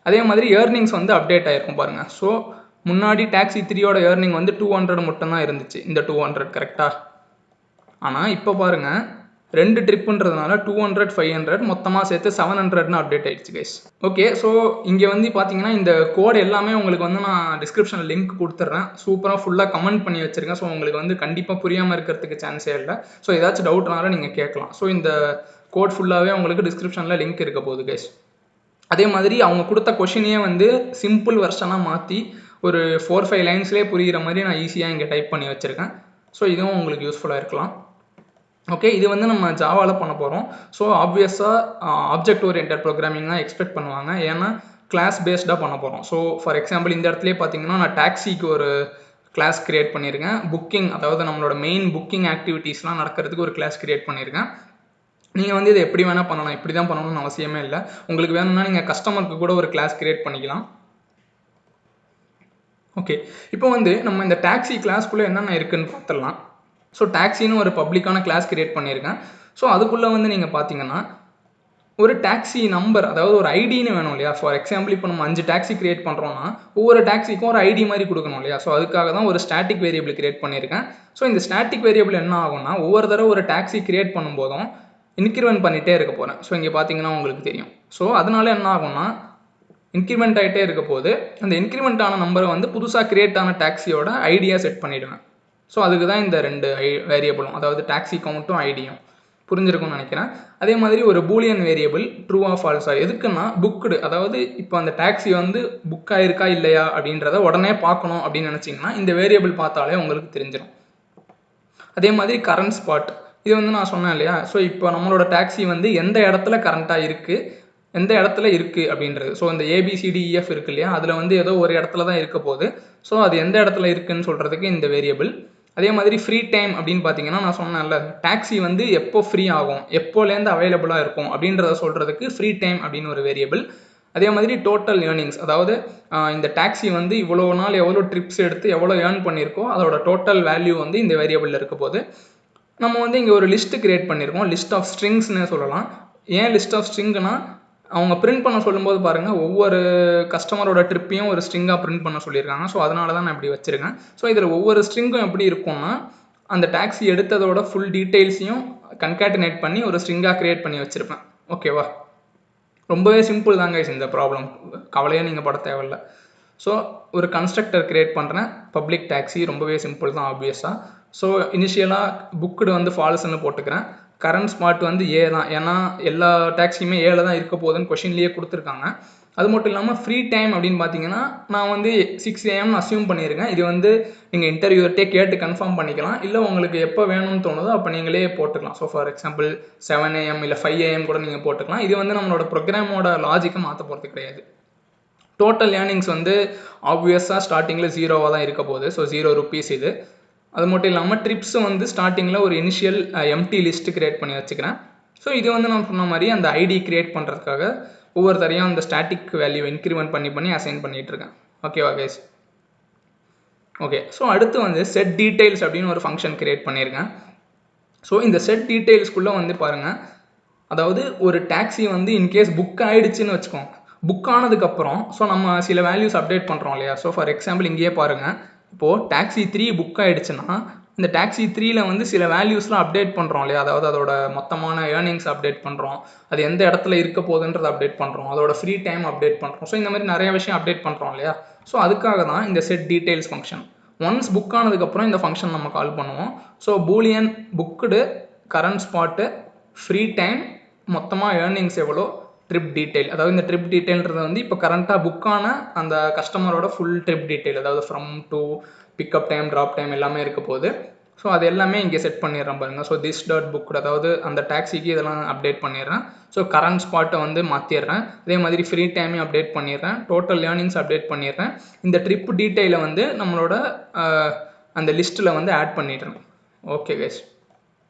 அதே மாதிரி ஏர்னிங்ஸ் வந்து அப்டேட் ஆகிருக்கும் பாருங்கள். ஸோ முன்னாடி டாக்ஸி 3யோட ஏர்னிங் வந்து 200 மட்டும்தான் இருந்துச்சு, இந்த 200 கரெக்டாக. ஆனால் இப்போ பாருங்கள் 2 ட்ரிப்புன்றதுனால 200 500 மொத்தமாக சேர்த்து 700ன்னு அப்டேட் ஆயிடுச்சு கைஸ். ஓகே, ஸோ இங்கே வந்து பார்த்தீங்கன்னா இந்த கோட் எல்லாமே உங்களுக்கு வந்து நான் டிஸ்கிரிப்ஷனில் லிங்க் கொடுத்துட்றேன். சூப்பராக ஃபுல்லாக கமெண்ட் பண்ணி வச்சிருக்கேன். ஸோ உங்களுக்கு வந்து கண்டிப்பாக புரியாமல் இருக்கிறதுக்கு சான்ஸே இல்லை. ஸோ ஏதாச்சும் டவுட்னால நீங்கள் கேட்கலாம். ஸோ இந்த கோட் ஃபுல்லாகவே உங்களுக்கு டிஸ்கிரிப்ஷனில் லிங்க் இருக்க போகுது கைஸ். அதே மாதிரி அவங்க கொடுத்த கொஷினையே வந்து சிம்பிள் வெர்ஷனாக மாற்றி ஒரு 4-5 லைன்ஸ்லேயே புரிகிற மாதிரி நான் ஈஸியாக இங்கே டைப் பண்ணி வச்சுருக்கேன். ஸோ இதுவும் உங்களுக்கு யூஸ்ஃபுல்லாக இருக்கலாம். ஓகே, இது வந்து நம்ம ஜாவாவில் பண்ண போகிறோம். ஸோ ஆப்வியஸாக ஆப்ஜெக்ட் ஓரியன்டட் ப்ரோக்ராமிங் தான் எக்ஸ்பெக்ட் பண்ணுவாங்க. ஏன்னா கிளாஸ் பேஸ்டாக பண்ண போகிறோம். ஸோ ஃபார் எக்ஸாம்பிள் இந்த இடத்துலேயே பார்த்தீங்கன்னா நான் டாக்ஸிக்கு ஒரு கிளாஸ் கிரியேட் பண்ணியிருக்கேன். புக்கிங், அதாவது நம்மளோட மெயின் புக்கிங் ஆக்டிவிட்டீஸ்லாம் நடக்கிறதுக்கு ஒரு கிளாஸ் கிரியேட் பண்ணியிருக்கேன். நீங்கள் வந்து இதை எப்படி வேணால் பண்ணலாம், இப்படி தான் பண்ணணும்னு அவசியமே இல்லை. உங்களுக்கு வேணும்னா நீங்கள் கஸ்டமருக்கு கூட ஒரு கிளாஸ் கிரியேட் பண்ணிக்கலாம். ஓகே, இப்போ வந்து நம்ம இந்த டாக்ஸி கிளாஸ்க்குள்ளே என்னென்ன இருக்குதுன்னு பார்த்துடலாம். ஸோ டாக்ஸின்னு ஒரு பப்ளிக்கான கிளாஸ் கிரியேட் பண்ணியிருக்கேன். ஸோ அதுக்குள்ளே வந்து நீங்கள் பார்த்தீங்கன்னா ஒரு டாக்ஸி நம்பர், அதாவது ஒரு ஐடின்னு வேணும் இல்லையா. ஃபார் எக்ஸாம்பிள் இப்போ நம்ம 5 டாக்ஸி கிரியேட் பண்ணுறோம்னா ஒவ்வொரு டாக்ஸிக்கும் ஒரு ஐடி மாதிரி கொடுக்கணும் இல்லையா. ஸோ அதுக்காக தான் ஒரு ஸ்டாட்டிக் வேரியபிள் கிரியேட் பண்ணியிருக்கேன். ஸோ இந்த ஸ்டாட்டிக் வேரியபிள் என்ன ஆகும்னா ஒவ்வொரு தடவை ஒரு டாக்ஸி கிரியேட் பண்ணும்போதும் இன்க்ரிமெண்ட் பண்ணிகிட்டே இருக்க போகிறேன். ஸோ இங்கே பார்த்தீங்கன்னா உங்களுக்கு தெரியும். ஸோ அதனால என்ன ஆகும்னா இன்க்ரிமெண்ட் ஆகிட்டே இருக்க போது அந்த இன்க்ரிமெண்ட் ஆன நம்பரை வந்து புதுசாக கிரியேட் ஆன டாக்ஸியோட ஐடியா செட் பண்ணிவிடுவேன். ஸோ அதுக்கு தான் இந்த 2 வேரியபிளும், அதாவது டாக்ஸி கவுண்ட்டும் ஐடியும். புரிஞ்சிருக்கும்னு நினைக்கிறேன். அதே மாதிரி ஒரு பூலியன் வேரியபிள் ட்ரூவா ஃபால்ஸா எதுக்குன்னா புக்குடு, அதாவது இப்போ அந்த டாக்ஸி வந்து புக் ஆயிருக்கா இல்லையா அப்படின்றத உடனே பார்க்கணும் அப்படின்னு நினச்சிங்கன்னா இந்த வேரியபிள் பார்த்தாலே உங்களுக்கு தெரிஞ்சிடும். அதே மாதிரி கரண்ட் ஸ்பாட், இது வந்து நான் சொன்னேன் இல்லையா. ஸோ இப்போ நம்மளோட டாக்ஸி வந்து எந்த இடத்துல கரண்ட்டாக இருக்குது, எந்த இடத்துல இருக்குது அப்படின்றது. ஸோ இந்த ABCDEF இருக்கு இல்லையா, அதில் வந்து ஏதோ ஒரு இடத்துல தான் இருக்க போகுது. ஸோ அது எந்த இடத்துல இருக்குதுன்னு சொல்கிறதுக்கு இந்த வேரியபிள். அதே மாதிரி ஃப்ரீ டைம் அப்படின்னு பார்த்தீங்கன்னா நான் சொன்னேன்ல, டாக்ஸி வந்து எப்போ ஃப்ரீ ஆகும், எப்போலேருந்து அவைலபிளாக இருக்கும் அப்படின்றத சொல்கிறதுக்கு ஃப்ரீ டைம் அப்படின்னு ஒரு வேரியபிள். அதே மாதிரி டோட்டல் ஏர்னிங்ஸ், அதாவது இந்த டாக்ஸி வந்து இவ்வளோ நாள் எவ்வளோ ட்ரிப்ஸ் எடுத்து எவ்வளோ ஏர்ன் பண்ணியிருக்கோ அதோட டோட்டல் வேல்யூ வந்து இந்த வேரியபிளில் இருக்க போது. நம்ம வந்து இங்கே ஒரு லிஸ்ட்டு கிரியேட் பண்ணியிருக்கோம், லிஸ்ட் ஆஃப் ஸ்ட்ரிங்ஸ்னு சொல்லலாம். ஏன் லிஸ்ட் ஆஃப் ஸ்ட்ரிங்னா அவங்க பிரிண்ட் பண்ண சொல்லும்போது பாருங்கள் ஒவ்வொரு கஸ்டமரோட ட்ரிப்பையும் ஒரு ஸ்ட்ரிங்காக பிரிண்ட் பண்ண சொல்லியிருக்காங்க. ஸோ அதனால தான் நான் இப்படி வச்சுருக்கேன். ஸோ இதில் ஒவ்வொரு ஸ்ட்ரிங்கும் எப்படி இருக்கும்னா அந்த டாக்ஸி எடுத்ததோட ஃபுல் டீட்டெயில்ஸையும் கன்கேட்டினேட் பண்ணி ஒரு ஸ்ட்ரிங்காக க்ரியேட் பண்ணி வச்சுருப்பேன். ஓகேவா, ரொம்பவே சிம்பிள் தாங்க இந்த ப்ராப்ளம், கவலையாக நீங்கள் பட தேவையில்லை. ஸோ ஒரு கன்ஸ்ட்ரக்டர் க்ரியேட் பண்ணுறேன், பப்ளிக் டாக்ஸி, ரொம்பவே சிம்பிள் தான் ஆப்வியஸாக. ஸோ இனிஷியலாக புக்குடு வந்து ஃபால்ஸ்ன்னு போட்டுக்கிறேன். கரண்ட் ஸ்பாட் வந்து ஏ தான், ஏன்னா எல்லா டாக்ஸியுமே ஏல தான் இருக்க போகுதுன்னு கொஷின்லேயே கொடுத்துருக்காங்க. அது மட்டும் இல்லாமல் ஃப்ரீ டைம் அப்படின்னு பார்த்தீங்கன்னா நான் வந்து 6 AM அஸ்யூம் பண்ணியிருக்கேன். இது வந்து நீங்கள் இன்டர்வியூட்டே கேட்டு கன்ஃபார்ம் பண்ணிக்கலாம், இல்லை உங்களுக்கு எப்போ வேணும்னு தோணுதோ அப்போ நீங்களே போட்டுக்கலாம். ஸோ ஃபார் எக்ஸாம்பிள் 7 AM இல்லை 5 AM கூட நீங்கள் போட்டுக்கலாம். இது வந்து நம்மளோட ப்ரோக்ராமோட லாஜிக்கை மாற்ற போகிறது கிடையாது. டோட்டல் ஏர்னிங்ஸ் வந்து ஆப்வியஸாக ஸ்டார்டிங்கில் 0வாக தான் இருக்க போகுது. ஸோ 0 rupees இது. அது மட்டும் இல்லாமல் ட்ரிப்ஸை வந்து ஸ்டார்டிங்கில் ஒரு இனிஷியல் எம்டி லிஸ்ட்டு கிரியேட் பண்ணி வச்சுக்கிறேன். ஸோ இது வந்து நான் சொன்ன மாதிரி அந்த ஐடி கிரியேட் பண்ணுறதுக்காக ஒவ்வொரு தரையும் அந்த ஸ்டாட்டிக் வேல்யூ இன்க்ரிமெண்ட் பண்ணி அசைன் பண்ணிகிட்ருக்கேன். ஓகேவா கைஸ்? ஓகே, ஸோ அடுத்து வந்து செட் டீட்டெயில்ஸ் அப்படின்னு ஒரு ஃபங்க்ஷன் கிரியேட் பண்ணியிருக்கேன். ஸோ இந்த செட் டீட்டெயில்ஸ்குள்ளே வந்து பாருங்கள், அதாவது ஒரு டாக்ஸி வந்து இன்கேஸ் புக் ஆகிடுச்சின்னு வச்சுக்கோங்க. புக் ஆனதுக்கப்புறம் ஸோ நம்ம சில வேல்யூஸ் அப்டேட் பண்ணுறோம் இல்லையா. ஸோ ஃபார் எக்ஸாம்பிள் இங்கேயே பாருங்கள், இப்போது டாக்ஸி 3 புக் ஆகிடுச்சுன்னா இந்த டாக்ஸி 3ல வந்து சில வேல்யூஸ்லாம் அப்டேட் பண்ணுறோம் இல்லையா. அதாவது அதோட மொத்தமான ஏர்னிங்ஸ் அப்டேட் பண்ணுறோம், அது எந்த இடத்துல இருக்க போகுதுன்றதை அப்டேட் பண்ணுறோம், அதோட ஃப்ரீ டைம் அப்டேட் பண்ணுறோம். ஸோ இந்த மாதிரி நிறைய விஷயம் அப்டேட் பண்ணுறோம் இல்லையா. ஸோ அதுக்காக தான் இந்த set details function. Once book ஆனதுக்கப்புறம் இந்த ஃபங்க்ஷன் நம்ம கால் பண்ணுவோம். So Boolean booked, current spot, free time, மொத்தமாக ஏர்னிங்ஸ் எவ்வளோ, ட்ரிப் டீட்டெயில். அதாவது இந்த ட்ரிப் டீட்டெயில்ன்றது வந்து இப்போ கரண்ட்டாக புக்கான அந்த கஸ்டமரோட ஃபுல் ட்ரிப் டீட்டெயில், அதாவது from to pickup time, drop time எல்லாமே இருக்க போகுது. ஸோ அது எல்லாமே இங்கே செட் பண்ணிடுறேன் பாருங்கள். ஸோ திஸ் டாட் புக், அதாவது அந்த டாக்ஸிக்கு இதெல்லாம் அப்டேட் பண்ணிடுறேன். ஸோ கரண்ட் ஸ்பாட்டை வந்து மாற்றிடுறேன். அதே மாதிரி ஃப்ரீ டைமையும் அப்டேட் பண்ணிடுறேன், டோட்டல் ஏர்னிங்ஸ் அப்டேட் பண்ணிடுறேன். இந்த ட்ரிப் டீட்டெயிலை வந்து நம்மளோட அந்த லிஸ்ட்டில் வந்து ஆட் பண்ணிடுறேன். ஓகே கைஸ்,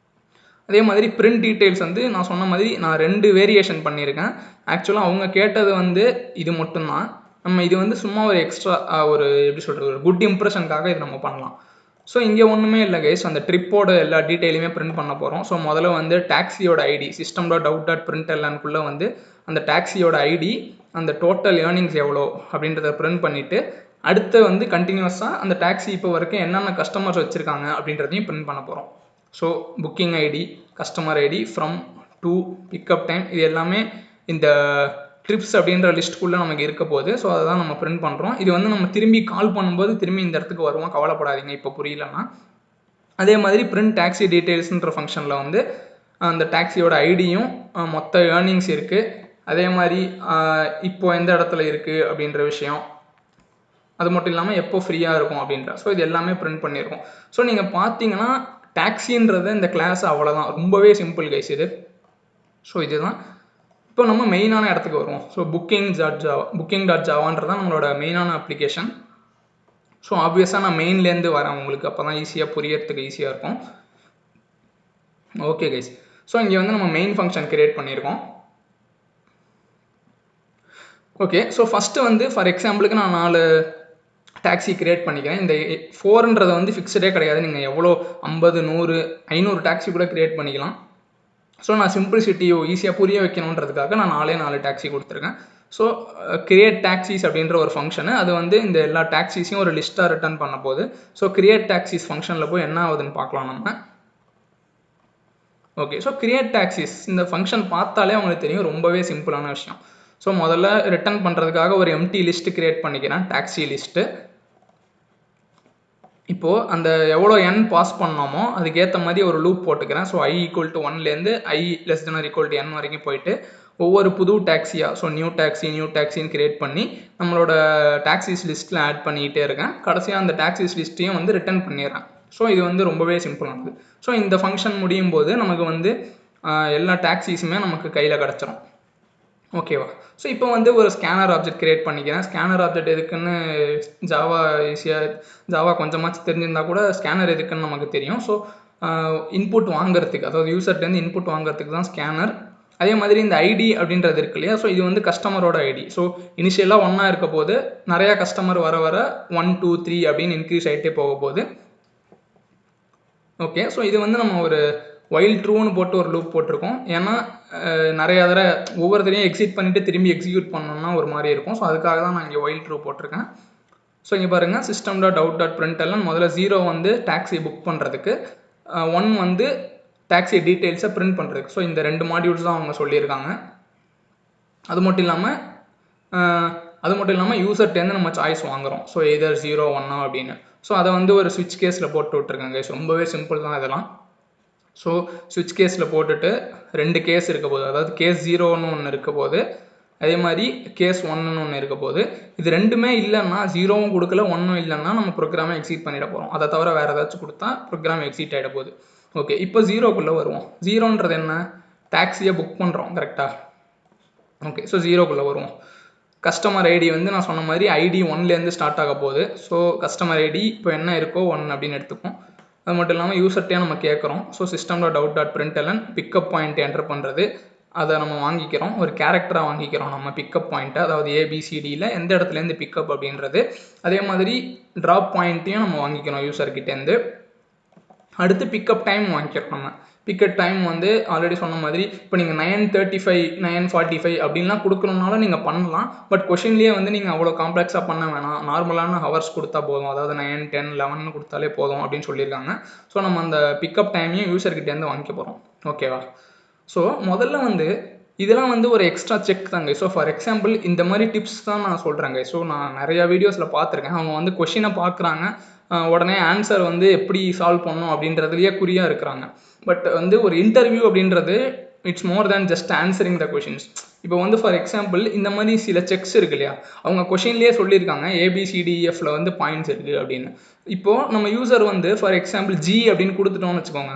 அதே மாதிரி பிரிண்ட் டீட்டெயில்ஸ் வந்து நான் சொன்ன மாதிரி நான் 2 வேரியேஷன் பண்ணியிருக்கேன். ஆக்சுவலாக அவங்க கேட்டது வந்து இது மட்டும்தான். நம்ம இது வந்து சும்மா ஒரு எக்ஸ்ட்ரா ஒரு எப்படி சொல்கிறது, ஒரு குட் இம்ப்ரெஷனுக்காக இது நம்ம பண்ணலாம். ஸோ இங்கே ஒன்றுமே இல்லை கைஸ், அந்த ட்ரிப்போட எல்லா டீட்டெயிலுமே பிரிண்ட் பண்ண போகிறோம். ஸோ முதல்ல வந்து டாக்ஸியோட ஐடி system.out.println வந்து அந்த டாக்ஸியோட ஐடி, அந்த டோட்டல் ஏர்னிங்ஸ் எவ்வளோ அப்படின்றத பிரிண்ட் பண்ணிவிட்டு அடுத்து வந்து கண்டினியூஸாக அந்த டாக்ஸி இப்போ வரைக்கும் என்னென்ன கஸ்டமர்ஸ் வச்சுருக்காங்க அப்படின்றதையும் பிரிண்ட் பண்ண போகிறோம். So booking ID, customer ID, from, to, pickup time, இது எல்லாமே இந்த ட்ரிப்ஸ் அப்படின்ற லிஸ்ட்டுக்குள்ளே நமக்கு இருக்க போகுது. ஸோ அதை தான் நம்ம பிரிண்ட் பண்ணுறோம். இது வந்து நம்ம திரும்பி கால் பண்ணும்போது திரும்பி இந்த இடத்துக்கு வருவோம், கவலைப்படாதீங்க இப்போ புரியலன்னா. அதே மாதிரி பிரிண்ட் டாக்ஸி டீட்டெயில்ஸ்ன்ற ஃபங்க்ஷனில் வந்து அந்த டாக்ஸியோட ஐடியும் மொத்த ஏர்னிங்ஸ் இருக்குது, அதே மாதிரி இப்போ எந்த இடத்துல இருக்குது அப்படின்ற விஷயம், அது மட்டும் இல்லாமல் எப்போ ஃப்ரீயாக இருக்கும் அப்படின்ற, ஸோ இது எல்லாமே பிரிண்ட் பண்ணியிருக்கோம். ஸோ நீங்கள் பார்த்தீங்கன்னா டாக்ஸின்றது இந்த கிளாஸ் அவ்வளோதான், ரொம்பவே சிம்பிள் கைஸ் இது. ஸோ இதுதான். இப்போ நம்ம மெயினான இடத்துக்கு வருவோம். ஸோ புக்கிங்.ஜாவான்றதான் நம்மளோட மெயினான அப்ளிகேஷன். ஸோ ஆப்வியஸாக நான் மெயின்லேருந்து வரேன் உங்களுக்கு, அப்போ தான் ஈஸியாக புரியறதுக்கு ஈஸியாக இருக்கும். ஓகே கைஸ், ஸோ இங்கே வந்து நம்ம மெயின் ஃபங்க்ஷன் கிரியேட் பண்ணியிருக்கோம். ஓகே, ஸோ ஃபஸ்ட்டு வந்து ஃபார் எக்ஸாம்பிளுக்கு நான் 4 டாக்ஸி கிரியேட் பண்ணிக்கிறேன். இந்த 4ன்றது வந்து ஃபிக்ஸடே கிடையாது, நீங்கள் எவ்வளோ 50, 100, 500 டாக்ஸி கூட கிரியேட் பண்ணிக்கலாம். ஸோ நான் சிம்பிளிசிட்டியோ ஈஸியாக புரிய வைக்கணுன்றதுக்காக நான் 4 டாக்ஸி கொடுத்துருக்கேன். ஸோ கிரியேட் டாக்ஸிஸ் அப்படின்ற ஒரு ஃபங்க்ஷனு, அது வந்து இந்த எல்லா டாக்ஸிஸையும் ஒரு லிஸ்ட்டாக ரிட்டர்ன் பண்ண போகுது. ஸோ கிரியேட் டாக்ஸிஸ் ஃபங்க்ஷனில் போய் என்ன ஆகுதுன்னு பார்க்கலாம் நம்ம. ஓகே, ஸோ கிரியேட் டாக்ஸிஸ் இந்த ஃபங்க்ஷன் பார்த்தாலே உங்களுக்கு தெரியும், ரொம்பவே சிம்பிளான விஷயம். ஸோ முதல்ல ரிட்டர்ன் பண்ணுறதுக்காக ஒரு எம்டி லிஸ்ட்டு கிரியேட் பண்ணிக்கிறேன், டாக்ஸி லிஸ்ட்டு. இப்போது அந்த எவ்வளோ n பாஸ் பண்ணோமோ அதுக்கேற்ற மாதிரி ஒரு லூப் போட்டுக்கிறேன். ஸோ i = 1லேருந்து i <= n வரைக்கும் போயிட்டு ஒவ்வொரு புது டாக்ஸியாக, ஸோ நியூ டாக்ஸின்னு கிரியேட் பண்ணி நம்மளோட டாக்ஸிஸ் லிஸ்ட்டில் ஆட் பண்ணிக்கிட்டே இருக்கேன். கடைசியாக அந்த டாக்ஸிஸ் லிஸ்ட்டையும் வந்து ரிட்டர்ன் பண்ணிடுறேன். ஸோ இது வந்து ரொம்பவே சிம்பிளானது. ஸோ இந்த ஃபங்க்ஷன் முடியும் போது நமக்கு வந்து எல்லா டாக்ஸிஸுமே நமக்கு கையில் கிடச்சிரும். ஓகேவா? ஸோ இப்போ வந்து ஒரு ஸ்கேனர் ஆப்ஜெக்ட் கிரியேட் பண்ணிக்கிறேன். ஸ்கேனர் ஆப்ஜெக்ட் எதுக்குன்னு ஜாவா கொஞ்சமாச்சு தெரிஞ்சிருந்தால் கூட ஸ்கேனர் எதுக்குன்னு நமக்கு தெரியும். ஸோ இன்புட் வாங்குறதுக்கு, அதாவது யூசர்ட்டேருந்து இன்புட் வாங்குறதுக்கு தான் ஸ்கேனர். அதே மாதிரி இந்த ஐடி அப்படின்றது இருக்கு இல்லையா, ஸோ இது வந்து கஸ்டமரோட ஐடி. ஸோ இனிஷியலாக 1 இருக்க போது நிறையா கஸ்டமர் வர 1, 2, 3 அப்படின்னு இன்க்ரீஸ் ஆகிட்டே போக போகுது. ஓகே, ஸோ இது வந்து நம்ம ஒரு வைல் ட்ரூன்னு போட்டு ஒரு லூப் போட்டிருக்கோம். ஏன்னா நிறையா தடவை ஒவ்வொருத்தரையும் எக்ஸிட் பண்ணிவிட்டு திரும்பி எக்ஸிக்யூட் பண்ணோம்னா ஒரு மாதிரி இருக்கும். ஸோ அதுக்காக தான் நான் இங்கே வைல் ட்ரூ போட்டிருக்கேன். ஸோ இங்கே பாருங்கள், system.out.println முதல்ல 0 வந்து டாக்ஸி புக் பண்ணுறதுக்கு, 1 வந்து டாக்ஸி டீட்டெயில்ஸை பிரிண்ட் பண்ணுறதுக்கு. ஸோ இந்த 2 மாடியூல்ஸ் தான் அவங்க சொல்லியிருக்காங்க. அது மட்டும் இல்லாமல் யூசர்ட்டேருந்து நம்ம சாய்ஸ் வாங்குகிறோம். ஸோ எதர் 0, 1 அப்படின்னு. ஸோ அதை வந்து ஒரு ஸ்விட்ச் கேஸில் போட்டு விட்ருக்காங்க. ரொம்பவே சிம்பிள் தான் இதெல்லாம். ஸோ ஸ்விட்ச் கேஸில் போட்டுட்டு 2 கேஸ் இருக்க போது, அதாவது கேஸ் 0ன்னு ஒன்று இருக்க போது, அதே மாதிரி கேஸ் 1ன்னு ஒன்று இருக்க போது. இது ரெண்டுமே இல்லைன்னா, 0வும் கொடுக்கல 1ம் இல்லைன்னா நம்ம ப்ரோக்ராமை எக்ஸிட் பண்ணிட போகிறோம். அதை தவிர வேறு ஏதாச்சும் கொடுத்தா ப்ரோக்ராம் எக்ஸிட் ஆகிட போகுது. ஓகே, இப்போ 0க்குள்ளே வருவோம். 0ன்றது என்ன? டாக்ஸியை புக் பண்ணுறோம், கரெக்டாக? ஓகே, ஸோ 0க்குள்ளே வருவோம். கஸ்டமர் ஐடி வந்து நான் சொன்ன மாதிரி ஐடி 1லேருந்து ஸ்டார்ட் ஆக போகுது. ஸோ கஸ்டமர் ஐடி இப்போ என்ன இருக்கோ 1 அப்படின்னு எடுத்துப்போம். அது மட்டும் இல்லாமல் யூசர்ட்டே நம்ம கேட்குறோம். So system.out.println pickup point enter பண்ணுறது, அதை நம்ம வாங்கிக்கிறோம், ஒரு கேரக்டராக வாங்கிக்கிறோம் நம்ம பிக்கப் பாயிண்ட்டை, அதாவது ABCDயில் எந்த இடத்துலேருந்து பிக்கப் அப்படின்றது. அதே மாதிரி ட்ராப் பாயிண்ட்டையும் நம்ம வாங்கிக்கிறோம் யூசர்கிட்டேருந்து. அடுத்து பிக்கப் டைம் வாங்கிக்கிறோம் நம்ம. பிக்கப் டைம் வந்து ஆல்ரெடி சொன்ன மாதிரி இப்போ நீங்கள் 9:35, 9:45 அப்படின்லாம் கொடுக்கணுன்னாலும் நீங்கள் பண்ணலாம். பட் கொஷின்லேயே வந்து நீங்கள் அவ்வளோ காம்ப்ளெக்ஸாக பண்ண வேணாம், நார்மலான ஹவர்ஸ் கொடுத்தா போதும், அதாவது 9, 10, 11 கொடுத்தாலே போதும் அப்படின்னு சொல்லியிருக்காங்க. ஸோ நம்ம அந்த பிக்கப் டைமையும் யூசர்கிட்டேருந்து வாங்கிக்க போகிறோம். ஓகேவா? ஸோ முதல்ல வந்து இதெல்லாம் வந்து ஒரு எக்ஸ்ட்ரா செக் தாங்க. ஸோ ஃபார் எக்ஸாம்பிள் இந்த மாதிரி டிப்ஸ் தான் நான் சொல்கிறேங்க. ஸோ நான் நிறையா வீடியோஸில் பார்த்துருக்கேன். அவங்க வந்து கொஷினை பார்க்குறாங்க, உடனே ஆன்சர் வந்து எப்படி சால்வ் பண்ணணும் அப்படின்றதுலேயே குறியாக இருக்கிறாங்க. பட் வந்து ஒரு இன்டர்வியூ அப்படின்றது it's more than just answering the questions. இப்போ வந்து ஃபார் எக்ஸாம்பிள் இந்த மாதிரி சில செக்ஸ் இருக்கு இல்லையா, அவங்க கொஷின்லேயே சொல்லியிருக்காங்க ABCDEFல வந்து பாயிண்ட்ஸ் இருக்குது அப்படின்னு. இப்போது நம்ம யூசர் வந்து ஃபார் எக்ஸாம்பிள் G அப்படின்னு கொடுத்துட்டோம்னு வச்சுக்கோங்க.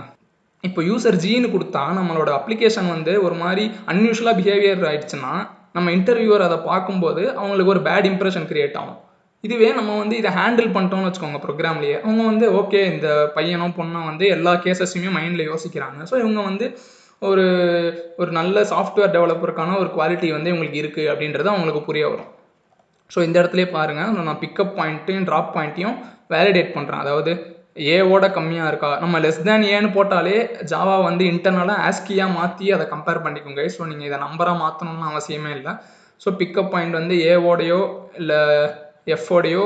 இப்போ யூசர் Gன்னு கொடுத்தா நம்மளோட அப்ளிகேஷன் வந்து ஒரு மாதிரி அன்யூஷுவலாக பிஹேவியர் ஆயிடுச்சுன்னா நம்ம இன்டர்வியூவர் அதை பார்க்கும்போது அவங்களுக்கு ஒரு பேட் இம்ப்ரெஷன் கிரியேட் ஆகும். இதுவே நம்ம வந்து இதை ஹேண்டில் பண்ணிட்டோம்னு வச்சுக்கோங்க ப்ரோக்ராம்லேயே, அவங்க வந்து ஓகே இந்த பையனோ பொண்ணோ வந்து எல்லா கேசஸையுமே மைண்டில் யோசிக்கிறாங்க. ஸோ இவங்க வந்து ஒரு நல்ல சாஃப்ட்வேர் டெவலப்பருக்கான ஒரு குவாலிட்டி வந்து இவங்களுக்கு இருக்குது அப்படின்றது அவங்களுக்கு புரிய வரும். ஸோ இந்த இடத்துலேயே பாருங்கள், நான் பிக்கப் பாயிண்ட்டையும் ட்ராப் பாயிண்ட்டையும் வேலிடேட் பண்ணுறேன். அதாவது ஏவோட கம்மியாக இருக்கா, நம்ம லெஸ் தேன் ஏன்னு போட்டாலே ஜாவா வந்து இன்டர்னலாக ஆஸ்கியாக மாற்றி அதை கம்பேர் பண்ணிக்கோங்க. ஸோ நீங்கள் இதை நம்பராக மாற்றணும்னு அவசியமே இல்லை. ஸோ பிக்கப் பாயிண்ட் வந்து ஏவோடையோ இல்லை எஃப்ஓடையோ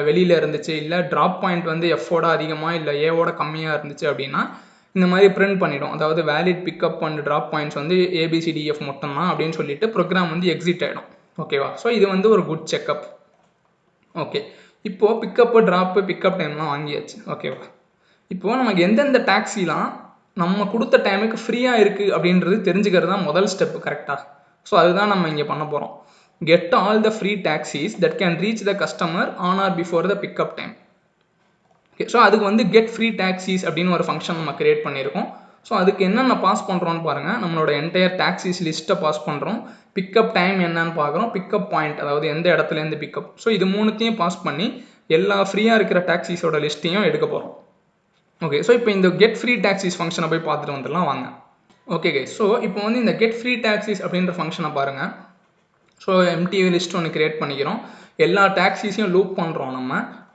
வெளியில் இருந்துச்சு, இல்லை ட்ராப் பாயிண்ட் வந்து எஃப்ஓட அதிகமாக இல்லை ஏவோட கம்மியாக இருந்துச்சு அப்படின்னா இந்த மாதிரி பிரிண்ட் பண்ணிடும். அதாவது valid pickup and drop points வந்து ஏபிசிடிஎஃப் மட்டும் தான் அப்படின்னு சொல்லிட்டு ப்ரோக்ராம் வந்து எக்ஸிட் ஆகிடும். ஓகேவா? ஸோ இது வந்து ஒரு குட் செக்அப். ஓகே, இப்போது பிக்கப்பு ட்ராப்பு பிக்கப் டைம்லாம் வாங்கியாச்சு. ஓகேவா? இப்போது நமக்கு எந்தெந்த டாக்ஸிலாம் நம்ம கொடுத்த டைமுக்கு ஃப்ரீயாக இருக்குது அப்படின்றது தெரிஞ்சுக்கிறது தான் முதல் ஸ்டெப்பு. கரெக்டாக? ஸோ அதுதான் நம்ம இங்கே பண்ண போகிறோம். Get all the free taxis that can reach the customer on or before the pickup time. Okay, so அதுக்கு வந்து கெட் ஃப்ரீ டாக்ஸிஸ் அப்படின்னு ஒரு ஃபங்க்ஷன் நம்ம கிரியேட் பண்ணியிருக்கோம். ஸோ அதுக்கு என்னென்ன பாஸ் பண்ணுறோன்னு பாருங்கள். நம்மளோட என்டையர் டாக்ஸிஸ் லிஸ்ட்டை பாஸ் பண்ணுறோம். பிக்கப் டைம் என்னன்னு பார்க்குறோம். பிக்கப் பாயிண்ட், அதாவது எந்த இடத்துலேருந்து பிக்கப். ஸோ இது மூணுத்தையும் பாஸ் பண்ணி எல்லா ஃப்ரீயாக இருக்கிற டாக்ஸிஸோட லிஸ்ட்டையும் எடுக்க போகிறோம். ஓகே, ஸோ இப்போ இந்த கெட் ஃப்ரீ டாக்ஸிஸ் ஃபங்க்ஷனை போய் பார்த்துட்டு வந்துடலாம் வாங்க. ஓகே கைஸ், ஸோ இப்போ வந்து இந்த கெட் ஃப்ரீ டாக்ஸிஸ் அப்படின்ற ஃபங்க்ஷனை பாருங்கள். ஸோ எம்டி லிஸ்ட் ஒன்று கிரியேட் பண்ணிக்கிறோம். எல்லா டாக்ஸிஸையும் லூப் பண்ணுறோம்.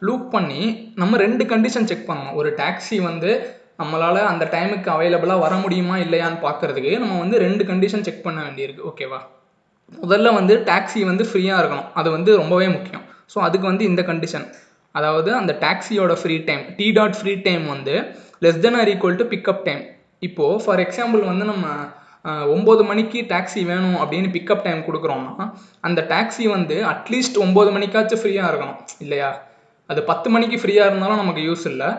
லூப் பண்ணி நம்ம 2 கண்டிஷன் செக் பண்ணணும். ஒரு டாக்ஸி வந்து நம்மளால் அந்த டைமுக்கு அவைலபிளாக வர முடியுமா இல்லையான்னு பார்க்குறதுக்கு நம்ம வந்து 2 கண்டிஷன் செக் பண்ண வேண்டியிருக்கு. ஓகேவா? முதல்ல வந்து டாக்ஸி வந்து ஃப்ரீயாக இருக்கணும். அது வந்து ரொம்பவே முக்கியம். ஸோ அதுக்கு வந்து இந்த கண்டிஷன், அதாவது அந்த டாக்ஸியோட free time T dot free time வந்து less than or equal to pickup time. இப்போது ஃபார் எக்ஸாம்பிள் வந்து நம்ம 9 மணிக்கு டாக்ஸி வேணும் அப்படின்னு பிக்கப் டைம் கொடுக்குறோம்னா அந்த டாக்ஸி வந்து அட்லீஸ்ட் 9 மணிக்காச்சும் ஃப்ரீயாக இருக்கணும் இல்லையா? அது 10 மணிக்கு ஃப்ரீயாக இருந்தாலும் நமக்கு யூஸ் இல்லை.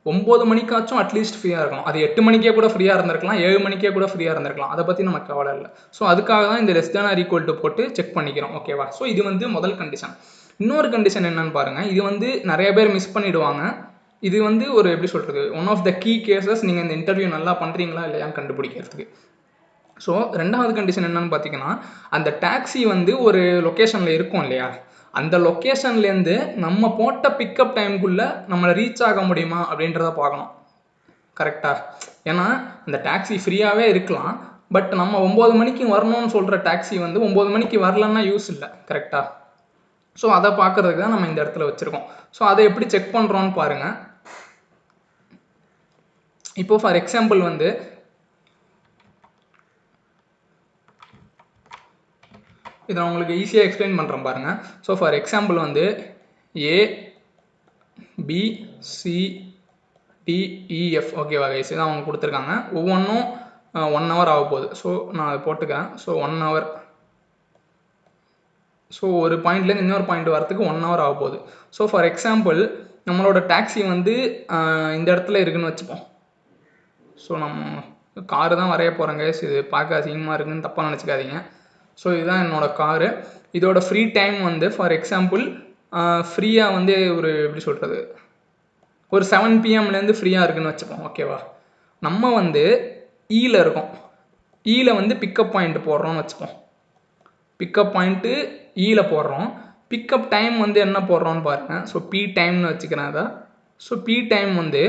9 மணிக்காச்சும் அட்லீஸ்ட் ஃப்ரீயாக இருக்கணும். அது 8 மணிக்கே கூட ஃப்ரீயாக இருந்திருக்கலாம், 7 மணிக்கே கூட ஃப்ரீயாக இருந்திருக்கலாம். அதை பற்றி நமக்கு கவலை இல்லை. ஸோ அதுக்காக தான் இந்த less than or equal to போட்டு செக் பண்ணிக்கிறோம். ஓகேவா? ஸோ இது வந்து முதல் கண்டிஷன். இன்னொரு கண்டிஷன் என்னன்னு பாருங்கள். இது வந்து நிறைய பேர் மிஸ் பண்ணிவிடுவாங்க. இது வந்து ஒரு எப்படி சொல்கிறது, one of the key cases நீங்கள் இந்த இன்டர்வியூ நல்லா பண்ணுறீங்களா இல்லையான்னு கண்டுபிடிக்கிறதுக்கு. ஸோ 2வது கண்டிஷன் என்னன்னு பார்த்தீங்கன்னா, அந்த டாக்ஸி வந்து ஒரு லொக்கேஷனில் இருக்கும் இல்லையா? அந்த லொக்கேஷன்லேருந்து நம்ம போட்ட பிக்கப் டைமுக்குள்ளே நம்மளை ரீச் ஆக முடியுமா அப்படின்றத பார்க்கணும். கரெக்டாக? ஏன்னா அந்த டாக்ஸி ஃப்ரீயாகவே இருக்கலாம். பட் நம்ம 9 மணிக்கு வரணும்னு சொல்கிற டாக்ஸி வந்து 9 மணிக்கு வரலன்னா யூஸ் இல்லை. கரெக்டாக? ஸோ அதை பார்க்குறதுக்கு தான் நம்ம இந்த இடத்துல வச்சுருக்கோம். ஸோ அதை எப்படி செக் பண்ணுறோன்னு பாருங்கள். இப்போது ஃபார் எக்ஸாம்பிள் வந்து இதை நான் உங்களுக்கு ஈஸியாக எக்ஸ்பிளைன் பண்ணுறேன் பாருங்கள். ஸோ ஃபார் எக்ஸாம்பிள் வந்து ABCDEF ஓகேவா கைஸ், இதான் அவங்க கொடுத்துருக்காங்க. ஒவ்வொன்றும் 1 hour ஆக போகுது. ஸோ நான் அதை போட்டுக்கிறேன். So 1 hour. ஸோ ஒரு பாயிண்ட்லேருந்து இன்னொரு பாயிண்ட் வரத்துக்கு 1 hour ஆக போகுது. ஸோ ஃபார் எக்ஸாம்பிள் நம்மளோட டாக்ஸி வந்து இந்த இடத்துல இருக்குதுன்னு வச்சுப்போம். ஸோ நம்ம காரு தான் வரைய போகிறேங்க. இது பார்க்க அசிங்கமாக இருக்குதுன்னு தப்பாக நினச்சிக்காதீங்க. ஸோ இதுதான் என்னோடய காரு. இதோட ஃப்ரீ டைம் வந்து ஃபார் எக்ஸாம்பிள் ஃப்ரீயாக வந்து ஒரு எப்படி சொல்கிறது, ஒரு 7 PM ஃப்ரீயாக இருக்குதுன்னு வச்சுப்போம். ஓகேவா? நம்ம வந்து ஈல இருக்கோம். ஈல வந்து பிக்கப் பாயிண்ட் போடுறோம்னு வச்சுப்போம். பிக்கப் பாயிண்ட்டு ஈல போடுறோம். பிக்கப் டைம் வந்து என்ன போடுறோன்னு பாருங்கள். ஸோ பி டைம்னு வச்சுக்கிறேன் அதை. ஸோ பி டைம் வந்து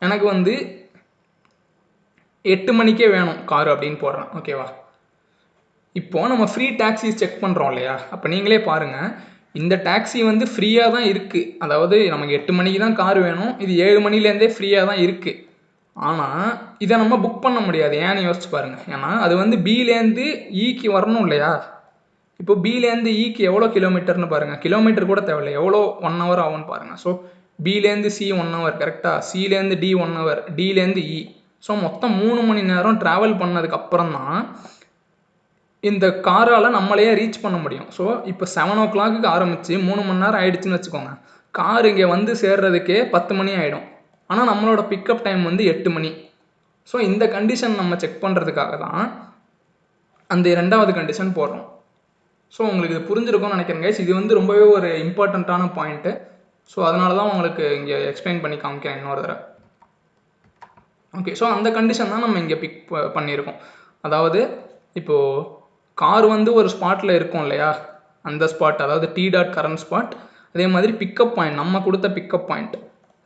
எனக்கு வந்து 8 மணிக்கே வேணும் காரு அப்படின்னு போடுறேன். ஓகேவா? இப்போது நம்ம ஃப்ரீ டாக்ஸி செக் பண்ணுறோம் இல்லையா? அப்போ நீங்களே பாருங்கள், இந்த டாக்ஸி வந்து ஃப்ரீயாக தான் இருக்குது. அதாவது நமக்கு 8 மணிக்கு தான் கார் வேணும். இது 7 மணிலேருந்தே ஃப்ரீயாக தான் இருக்குது. ஆனால் இதை நம்ம புக் பண்ண முடியாது. ஏன்னு யோசிச்சு பாருங்கள். ஏன்னா அது வந்து பிலேருந்து ஈக்கு வரணும் இல்லையா? இப்போ பிலேருந்து ஈக்கு எவ்வளோ கிலோமீட்டர்னு பாருங்கள். கிலோமீட்டர் கூட தேவையில்லை, எவ்வளோ 1 hour ஆகும்னு பாருங்கள். ஸோ பிலேருந்து சி 1 hour கரெக்டாக, சிலேருந்து டி 1 hour, டிலேருந்து இ. ஸோ மொத்தம் 3 மணி நேரம் ட்ராவல் பண்ணதுக்கப்புறம் தான் இந்த காரால் நம்மளையே ரீச் பண்ண முடியும். ஸோ இப்போ 7 o'clock ஆரம்பித்து 3 மணி நேரம் ஆகிடுச்சின்னு வச்சுக்கோங்க. கார் இங்கே வந்து சேர்றதுக்கே 10 மணி ஆகிடும். ஆனால் நம்மளோட பிக்கப் டைம் வந்து 8 மணி. ஸோ இந்த கண்டிஷன் நம்ம செக் பண்ணுறதுக்காக தான் அந்த 2வது கண்டிஷன் போடுறோம். ஸோ உங்களுக்கு இது புரிஞ்சிருக்கும்னு நினைக்கிறேன் கைஸ். இது வந்து ரொம்பவே ஒரு இம்பார்ட்டண்ட்டான பாயிண்ட்டு. ஸோ அதனால தான் உங்களுக்கு இங்கே எக்ஸ்பிளைன் பண்ணி காமிக்கிறேன் இன்னொரு தடவை. ஓகே, ஸோ அந்த கண்டிஷன் தான் நம்ம இங்கே பிக் பண்ணியிருக்கோம். அதாவது இப்போது கார் வந்து ஒரு ஸ்பாட்டில் இருக்கும் இல்லையா? அந்த ஸ்பாட், அதாவது டி டாட் கரண்ட் ஸ்பாட். அதே மாதிரி பிக்கப் பாயிண்ட், நம்ம கொடுத்த பிக்கப் பாயிண்ட்.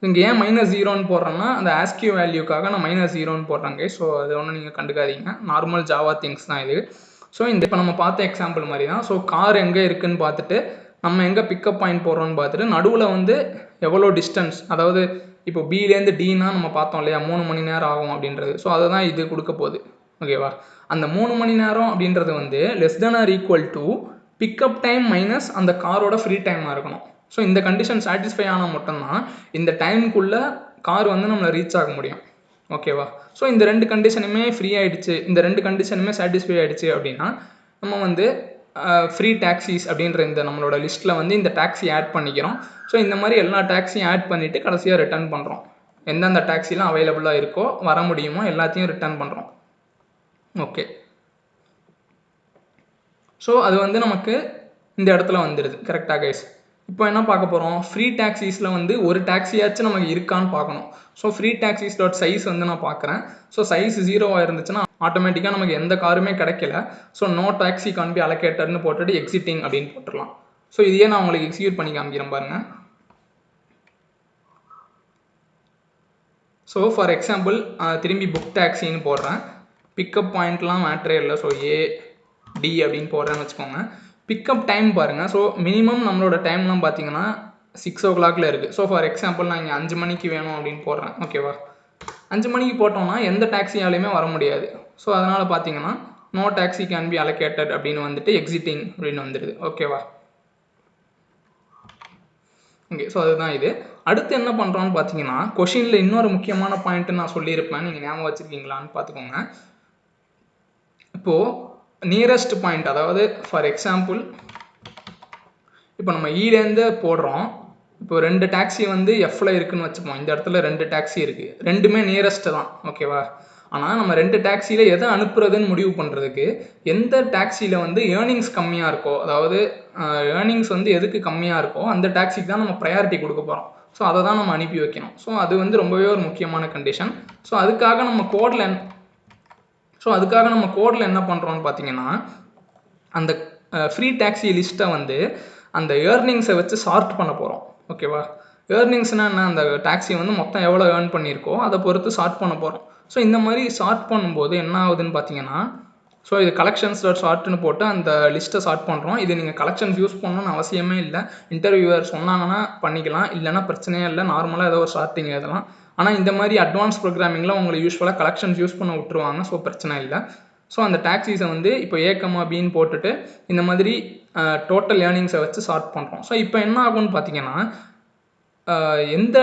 இங்கே ஏன் -0ன்னு போடுறேன்னா அந்த ஆஸ்கியூ வேல்யூக்காக நான் -0ன்னு போடுறாங்க. ஸோ அது ஒன்றும் நீங்கள் கண்டுக்காதீங்க, நார்மல் ஜாவா திங்ஸ் தான் இது. ஸோ இந்த இப்போ நம்ம பார்த்த எக்ஸாம்பிள் மாதிரி தான். ஸோ கார் எங்கே இருக்குதுன்னு பார்த்துட்டு நம்ம எங்கே பிக்கப் பாயிண்ட் போடுறோன்னு பார்த்துட்டு நடுவில் வந்து எவ்வளோ டிஸ்டன்ஸ், அதாவது இப்போ பிலேருந்து டினா நம்ம பார்த்தோம் இல்லையா 3 மணி நேரம் ஆகும் அப்படின்றது. ஸோ அதை தான் இது கொடுக்க போகுது. ஓகேவா? அந்த 3 மணி நேரம் அப்படின்றது வந்து less than or equal to pickup time minus அந்த காரோட ஃப்ரீ டைமாக இருக்கணும். ஸோ இந்த கண்டிஷன் சாட்டிஸ்ஃபை ஆனால் மட்டும்தான் இந்த டைமுக்குள்ளே கார் வந்து நம்மளை ரீச் ஆக முடியும். ஓகேவா. ஸோ இந்த 2 கண்டிஷனுமே ஃப்ரீ ஆகிடுச்சு, இந்த 2 கண்டிஷனுமே சாட்டிஸ்ஃபை ஆகிடுச்சு அப்படின்னா நம்ம வந்து ஃப்ரீ டாக்ஸிஸ் அப்படின்ற இந்த நம்மளோட லிஸ்ட்டில் வந்து இந்த டாக்ஸி ஆட் பண்ணிக்கிறோம். ஸோ இந்த மாதிரி எல்லா டாக்ஸியும் ஆட் பண்ணிவிட்டு கடைசியாக ரிட்டர்ன் பண்ணுறோம். எந்தெந்த டாக்ஸிலாம் அவைலபிளாக இருக்கோ வர முடியுமோ எல்லாத்தையும் ரிட்டர்ன் பண்ணுறோம். ஓகே, ஸோ அது வந்து நமக்கு இந்த இடத்துல வந்துடுது. கரெக்டாக கைஸ்? இப்போ என்ன பார்க்க போகிறோம், ஃப்ரீ டாக்ஸிஸில் வந்து ஒரு டாக்ஸியாச்சும் நமக்கு இருக்கான்னு பார்க்கணும். So free taxis dot size வந்து நான் பார்க்குறேன். ஸோ சைஸ் 0வாக இருந்துச்சுன்னா ஆட்டோமேட்டிக்காக நமக்கு எந்த காருமே கிடைக்கல. So no taxi can be அலோகேட்டட்னு போட்டுட்டு எக்ஸிட்டிங் அப்படின்னு போட்டுடலாம். ஸோ இதையே நான் உங்களுக்கு எக்ஸிக்யூட் பண்ணி காமிக்கிறேன் பாருங்கள். ஸோ ஃபார் எக்ஸாம்பிள் திரும்பி புக் டாக்ஸின்னு போடுறேன். பிக்கப் பாயிண்ட்லாம் மேட்ரே இல்லை. ஸோ AD அப்படின்னு போடுறேன்னு வச்சுக்கோங்க. பிக்கப் டைம் பாருங்கள். ஸோ மினிமம் நம்மளோட டைம்லாம் பார்த்தீங்கன்னா 6 o'clock இருக்குது. ஸோ ஃபார் எக்ஸாம்பிள் நான் இங்கே 5 மணிக்கு வேணும் அப்படின்னு போடுறேன். ஓகேவா, 5 மணிக்கு போட்டோம்னா எந்த டாக்ஸியாலையுமே வர முடியாது. ஸோ அதனால் பார்த்தீங்கன்னா no taxi can be allocated அப்படின்னு வந்துட்டு எக்ஸிட்டிங் அப்படின்னு வந்துடுது. ஓகேவா. ஓகே, ஸோ அதுதான் இது. அடுத்து என்ன பண்ணுறோன்னு பார்த்தீங்கன்னா கொஷினில் இன்னொரு முக்கியமான பாயிண்ட்டு நான் சொல்லியிருப்பேன், நீங்கள் ஞாபகம் வச்சுருக்கீங்களான்னு பார்த்துக்கோங்க. இப்போது நியரஸ்ட் பாயிண்ட், அதாவது ஃபார் எக்ஸாம்பிள் இப்போ நம்ம ஈலேருந்து போடுறோம். இப்போ 2 டாக்ஸி வந்து Fல இருக்குன்னு வச்சுப்போம். இந்த இடத்துல 2 டாக்ஸி இருக்குது, ரெண்டுமே நியரஸ்ட்டு தான். ஓகேவா. ஆனால் நம்ம 2 டாக்ஸியில் எதை அனுப்புறதுன்னு முடிவு பண்ணுறதுக்கு எந்த டாக்ஸியில் வந்து ஏர்னிங்ஸ் கம்மியாக இருக்கோ, அதாவது ஏர்னிங்ஸ் வந்து எதுக்கு கம்மியாக இருக்கோ அந்த டாக்ஸிக்கு தான் நம்ம ப்ரையாரிட்டி கொடுக்க போகிறோம். ஸோ அதை தான் நம்ம அனுப்பி வைக்கணும். ஸோ அது வந்து ரொம்பவே ஒரு முக்கியமான கண்டிஷன். ஸோ அதுக்காக நம்ம கோடில் என்ன பண்ணுறோன்னு பார்த்தீங்கன்னா அந்த ஃப்ரீ டாக்ஸி லிஸ்ட்டை வந்து அந்த ஏர்னிங்ஸை வச்சு சார்ட் பண்ண போகிறோம். ஓகேவா. ஏர்னிங்ஸ்னால் என்ன, அந்த டாக்ஸி வந்து மொத்தம் எவ்வளோ ஏர்ன் பண்ணியிருக்கோ அதை பொறுத்து சார்ட் பண்ண போகிறோம். ஸோ இந்த மாதிரி சார்ட் பண்ணும்போது என்ன ஆகுதுன்னு பார்த்தீங்கன்னா, ஸோ இது கலெக்ஷன்ஸ் டாட் சார்ட்னு போட்டு அந்த லிஸ்ட்டை சார்ட் பண்ணுறோம். இது நீங்கள் கலெக்ஷன்ஸ் யூஸ் பண்ணணும்னு அவசியமே இல்லை. இன்டர்வியூவர் சொன்னாங்கன்னா பண்ணிக்கலாம், இல்லைனா பிரச்சனையே இல்லை. நார்மலாக ஏதோ ஒரு சார்ட்டிங் எழுதலாம். ஆனால் இந்த மாதிரி அட்வான்ஸ் ப்ரோக்ராமிங்கில் உங்களுக்கு யூஸ்வலாக கலெக்ஷன்ஸ் யூஸ் பண்ண விட்டுருவாங்க. ஸோ பிரச்சனை இல்லை. ஸோ அந்த டாக்ஸிஸை வந்து இப்போ A, Bன்னு போட்டுட்டு இந்த மாதிரி டோட்டல் ஏர்னிங்ஸை வச்சு சார்ட் பண்ணுறோம். ஸோ இப்போ என்ன ஆகும்னு பார்த்தீங்கன்னா எந்த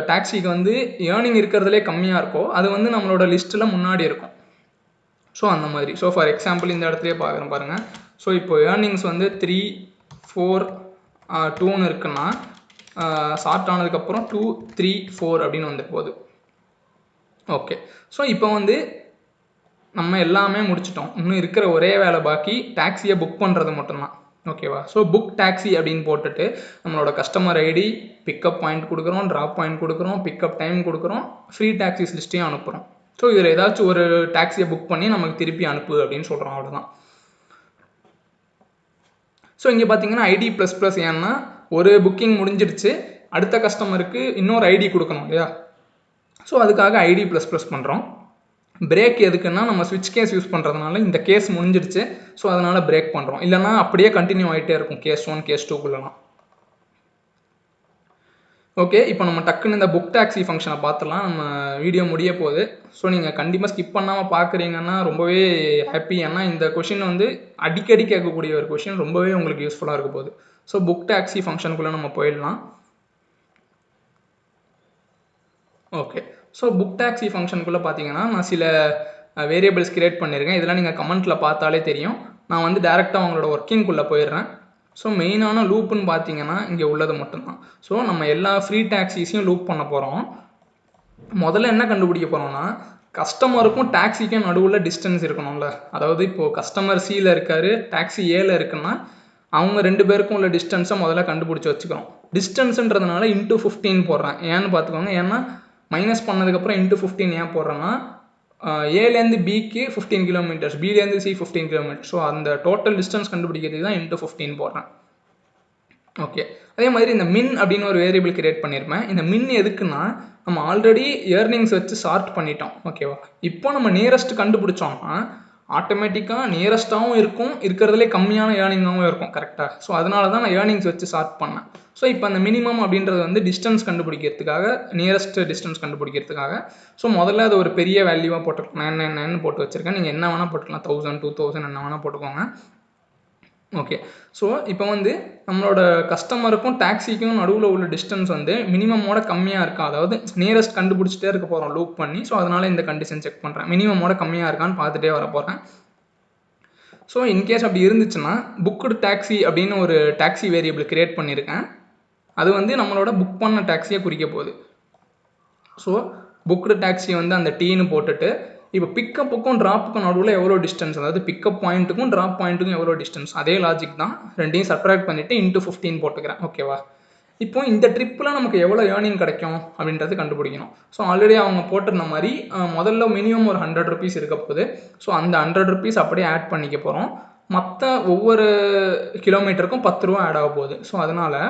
டாக்ஸிக்கு வந்து ஏர்னிங் இருக்கிறதுலே கம்மியாக இருக்கோ அது வந்து நம்மளோட லிஸ்ட்டில் முன்னாடி இருக்கும். ஸோ அந்த மாதிரி. ஸோ ஃபார் எக்ஸாம்பிள் இந்த இடத்துலையே பார்க்குறேன் பாருங்கள். ஸோ இப்போ ஏர்னிங்ஸ் வந்து 3, 4, 2ன்னு இருக்குன்னா சார்ட் ஆனதுக்கப்புறம் 2, 3, 4 அப்படின்னு வந்து போகுது. ஓகே, ஸோ இப்போ வந்து நம்ம எல்லாமே முடிச்சிட்டோம். இன்னும் இருக்கிற ஒரே வேலை பாக்கி டாக்ஸியை புக் பண்ணுறது மட்டும்தான். ஓகேவா. ஸோ புக் டாக்ஸி அப்படின்னு போட்டுட்டு நம்மளோட கஸ்டமர் ஐடி, பிக்கப் பாயிண்ட் கொடுக்குறோம், ட்ராப் பாயிண்ட் கொடுக்குறோம், பிக்கப் டைம் கொடுக்குறோம், ஃப்ரீ டாக்ஸிஸ் லிஸ்ட்டையும் அனுப்புகிறோம். ஸோ இதில் ஏதாச்சும் ஒரு டாக்ஸியை புக் பண்ணி நமக்கு திருப்பி அனுப்பு அப்படின்னு சொல்கிறோம். அவ்வளோதான். ஸோ இங்கே பார்த்தீங்கன்னா ஐடி ++ ஏன்னா ஒரு புக்கிங் முடிஞ்சிடுச்சு, அடுத்த கஸ்டமருக்கு இன்னொரு ஐடி கொடுக்கணும் இல்லையா. ஸோ அதுக்காக ஐடி ++ பண்ணுறோம். பிரேக் எதுக்குன்னா நம்ம ஸ்விட்ச் கேஸ் யூஸ் பண்ணுறதுனால இந்த கேஸ் முடிஞ்சிடுச்சு. ஸோ அதனால் பிரேக் பண்ணுறோம். இல்லைனா அப்படியே கண்டினியூ ஆகிட்டே இருக்கும் கேஸ் 1, கேஸ் 2குள்ளலாம். ஓகே, இப்போ நம்ம டக்குன்னு இந்த புக் டாக்ஸி ஃபங்க்ஷனை பார்த்துலாம். நம்ம வீடியோ முடிய போகுது. ஸோ நீங்கள் கண்டிப்பாக ஸ்கிப் பண்ணாமல் பார்க்குறீங்கன்னா ரொம்பவே ஹாப்பி. ஏன்னா இந்த கொஷின் வந்து அடிக்கடி கேட்கக்கூடிய ஒரு கொஷின், ரொம்பவே உங்களுக்கு யூஸ்ஃபுல்லாக இருக்க போகுது. ஸோ புக் டாக்ஸி ஃபங்க்ஷனுக்குள்ளே நம்ம போயிடலாம். ஓகே, ஸோ புக் டாக்ஸி ஃபங்க்ஷனுக்குள்ளே பார்த்தீங்கன்னா நான் சில வேரியபிள்ஸ் கிரியேட் பண்ணியிருக்கேன். இதெல்லாம் நீங்கள் கமெண்ட்டில் பார்த்தாலே தெரியும். நான் வந்து டேரெக்டாக அவங்களோட ஒர்க்கிங்குள்ளே போயிடுறேன். ஸோ மெயினான லூப்புன்னு பார்த்தீங்கன்னா இங்கே உள்ளது மட்டும்தான். ஸோ நம்ம எல்லா ஃப்ரீ டாக்ஸிஸையும் லூப் பண்ண போகிறோம். முதல்ல என்ன கண்டுபிடிக்க போகிறோம்னா கஸ்டமருக்கும் டாக்ஸிக்கும் நடுவில் டிஸ்டன்ஸ் இருக்கணும்ல. அதாவது இப்போது கஸ்டமர் Cயில் இருக்கார், டாக்ஸி Aல இருக்குன்னா அவங்க 2 பேருக்கும் உள்ள டிஸ்டன்ஸை முதல்ல கண்டுபிடிச்சி வச்சுக்கிறோம். டிஸ்டன்ஸுன்றதுனால இன்ட்டு 15 போடுறேன். ஏன்னு பார்த்துக்கோங்க. ஏன்னா மைனஸ் பண்ணதுக்கப்புறம் இன்ட்டு 15 ஏன் போடுறேன்னா ஏலேருந்து பிக்கு 15 கிலோமீட்டர்ஸ், பிலேருந்து C 15 கிலோமீட்டர். ஸோ அந்த டோட்டல் டிஸ்டன்ஸ் கண்டுபிடிக்கிறதுக்கு தான் இன்ட்டு 15 போடுறேன். ஓகே, அதே மாதிரி இந்த மின் அப்படின்னு ஒரு வேரியபிள் கிரியேட் பண்ணியிருப்பேன். இந்த மின் எதுக்குன்னா நம்ம ஆல்ரெடி ஏர்னிங்ஸ் வச்சு சார்ட் பண்ணிட்டோம். ஓகேவா. இப்போ நம்ம நியரஸ்ட் கண்டுபிடிச்சோம்னா ஆட்டோமேட்டிக்காக நியரஸ்ட்டாகவும் இருக்கும், இருக்கிறதுலே கம்மியான ஏர்னிங்காகவும் இருக்கும். கரெக்டாக. ஸோ அதனால தான் நான் ஏர்னிங்ஸ் வச்சு சார்ட் பண்ணேன். ஸோ இப்போ அந்த மினிமம் அப்படின்றது வந்து டிஸ்டன்ஸ் கண்டுபிடிக்கிறதுக்காக, நியரஸ்ட் டிஸ்டன்ஸ் கண்டுபிடிக்கிறதுக்காக. ஸோ முதல்ல அது ஒரு பெரிய வேல்யூவாக போட்டுருக்கோம். 999 போட்டு வச்சுருக்கேன். நீங்கள் என்ன வேணால் போட்டுக்கலாம், 1000, 2000 என்ன வேணால் போட்டுக்கோங்க. ஓகே. ஸோ இப்போ வந்து நம்மளோட கஸ்டமருக்கும் டாக்ஸிக்கும் நடுவில் உள்ள டிஸ்டன்ஸ் வந்து மினிமமோட கம்மியாக இருக்கா, அதாவது நியரஸ்ட் கண்டுபிடிச்சிட்டே இருக்க போகிறோம் லூப் பண்ணி. ஸோ அதனால் இந்த கண்டிஷன் செக் பண்ணுறேன், மினிமமோட கம்மியாக இருக்கான்னு பார்த்துட்டே வர போகிறேன். ஸோ இன்கேஸ் அப்படி இருந்துச்சுன்னா புக்குடு டாக்ஸி அப்படின்னு ஒரு டாக்ஸி வேரியபிள் கிரியேட் பண்ணியிருக்கேன். அது வந்து நம்மளோட புக் பண்ண டாக்ஸியை குறிக்க போகுது. ஸோ புக்குடு டாக்ஸி வந்து அந்த டீன்னு போட்டுட்டு இப்போ பிக்கப்புக்கும் ட்ராப்புக்கும் நடுவில் எவ்வளோ டிஸ்டன்ஸ், அதாவது பிக்கப் பாயிண்ட்டுக்கும் ட்ராப் பாயிண்ட்டுக்கும் எவ்வளோ டிஸ்டன்ஸ், அதே லாஜிக் தான். ரெண்டையும் சப்ட்ராக்ட் பண்ணிவிட்டு இன்ட்டு 15 போட்டுக்கிறேன். ஓகேவா? இப்போ இந்த ட்ரிப்பில் நமக்கு எவ்வளோ ஏர்னிங் கிடைக்கும் அப்படின்றது கண்டுபிடிக்கணும். ஸோ ஆல்ரெடி அவங்க போட்டிருந்த மாதிரி முதல்ல மினிமம் ஒரு 100 ருபீஸ் இருக்க போகுது. ஸோ அந்த 100 ருபீஸ் அப்படியே ஆட் பண்ணிக்க போகிறோம். மற்ற ஒவ்வொரு கிலோமீட்டருக்கும் 10 ரூபா ஆட் ஆக போகுது. ஸோ அதனால்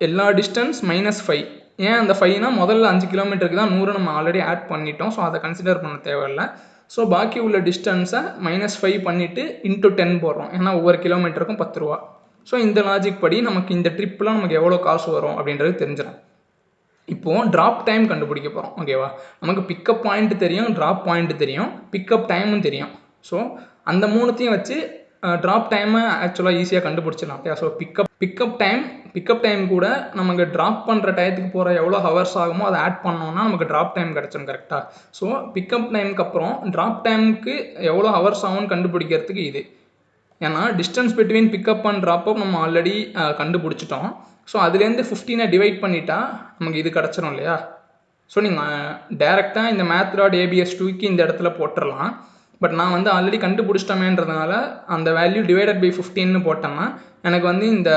எல்லா டிஸ்டன்ஸ் -5. ஏன் அந்த 5னா முதல்ல 5 கிலோமீட்டருக்கு தான் 100 நம்ம ஆல்ரெடி ஆட் பண்ணிட்டோம். ஸோ அதை கன்சிடர் பண்ண தேவையில்லை. ஸோ பாக்கி உள்ள டிஸ்டன்ஸை -5 பண்ணிவிட்டு இன்ட்டு 10 போடுறோம். ஏன்னா ஒவ்வொரு கிலோமீட்டருக்கும் 10 ரூபா. ஸோ இந்த லாஜிக் படி நமக்கு இந்த ட்ரிப்பில் நமக்கு எவ்வளோ காசு வரும் அப்படின்றது தெரிஞ்சிடும். இப்போது ட்ராப் டைம் கண்டுபிடிக்க போகிறோம். ஓகேவா? நமக்கு பிக்கப் பாயிண்ட் தெரியும், ட்ராப் பாயிண்ட் தெரியும், பிக்கப் டைமும் தெரியும். ஸோ அந்த மூணுத்தையும் வச்சு ட்ராப் டைமை ஆக்சுவலாக ஈஸியாக கண்டுபிடிச்சிடலாம். ஓகே. ஸோ பிக்கப் டைம் கூட நமக்கு ட்ராப் பண்ணுற டயத்துக்கு போகிற எவ்வளோ ஹவர்ஸ் ஆகுமோ அதை ஆட் பண்ணோம்னா நமக்கு ட்ராப் டைம் கிடச்சிடும். கரெக்டாக? ஸோ பிக்கப் டைமுக்கு அப்புறம் ட்ராப் டைமுக்கு எவ்வளோ ஹவர்ஸ் ஆகும்னு கண்டுபிடிக்கிறதுக்கு இது. ஏன்னா distance between pickup and drop up நம்ம ஆல்ரெடி கண்டுபிடிச்சிட்டோம். ஸோ அதுலேருந்து 15 டிவைட் பண்ணிட்டா நமக்கு இது கிடச்சிரும் இல்லையா? ஸோ நீங்கள் டேரெக்டாக இந்த math.abs2க்கு இந்த இடத்துல போட்டுடலாம். பட் நான் வந்து ஆல்ரெடி கண்டுபிடிச்சிட்டோமேன்றதுனால அந்த வேல்யூ டிவைடட் பை 15ன்னு போட்டோம்னா எனக்கு வந்து இந்த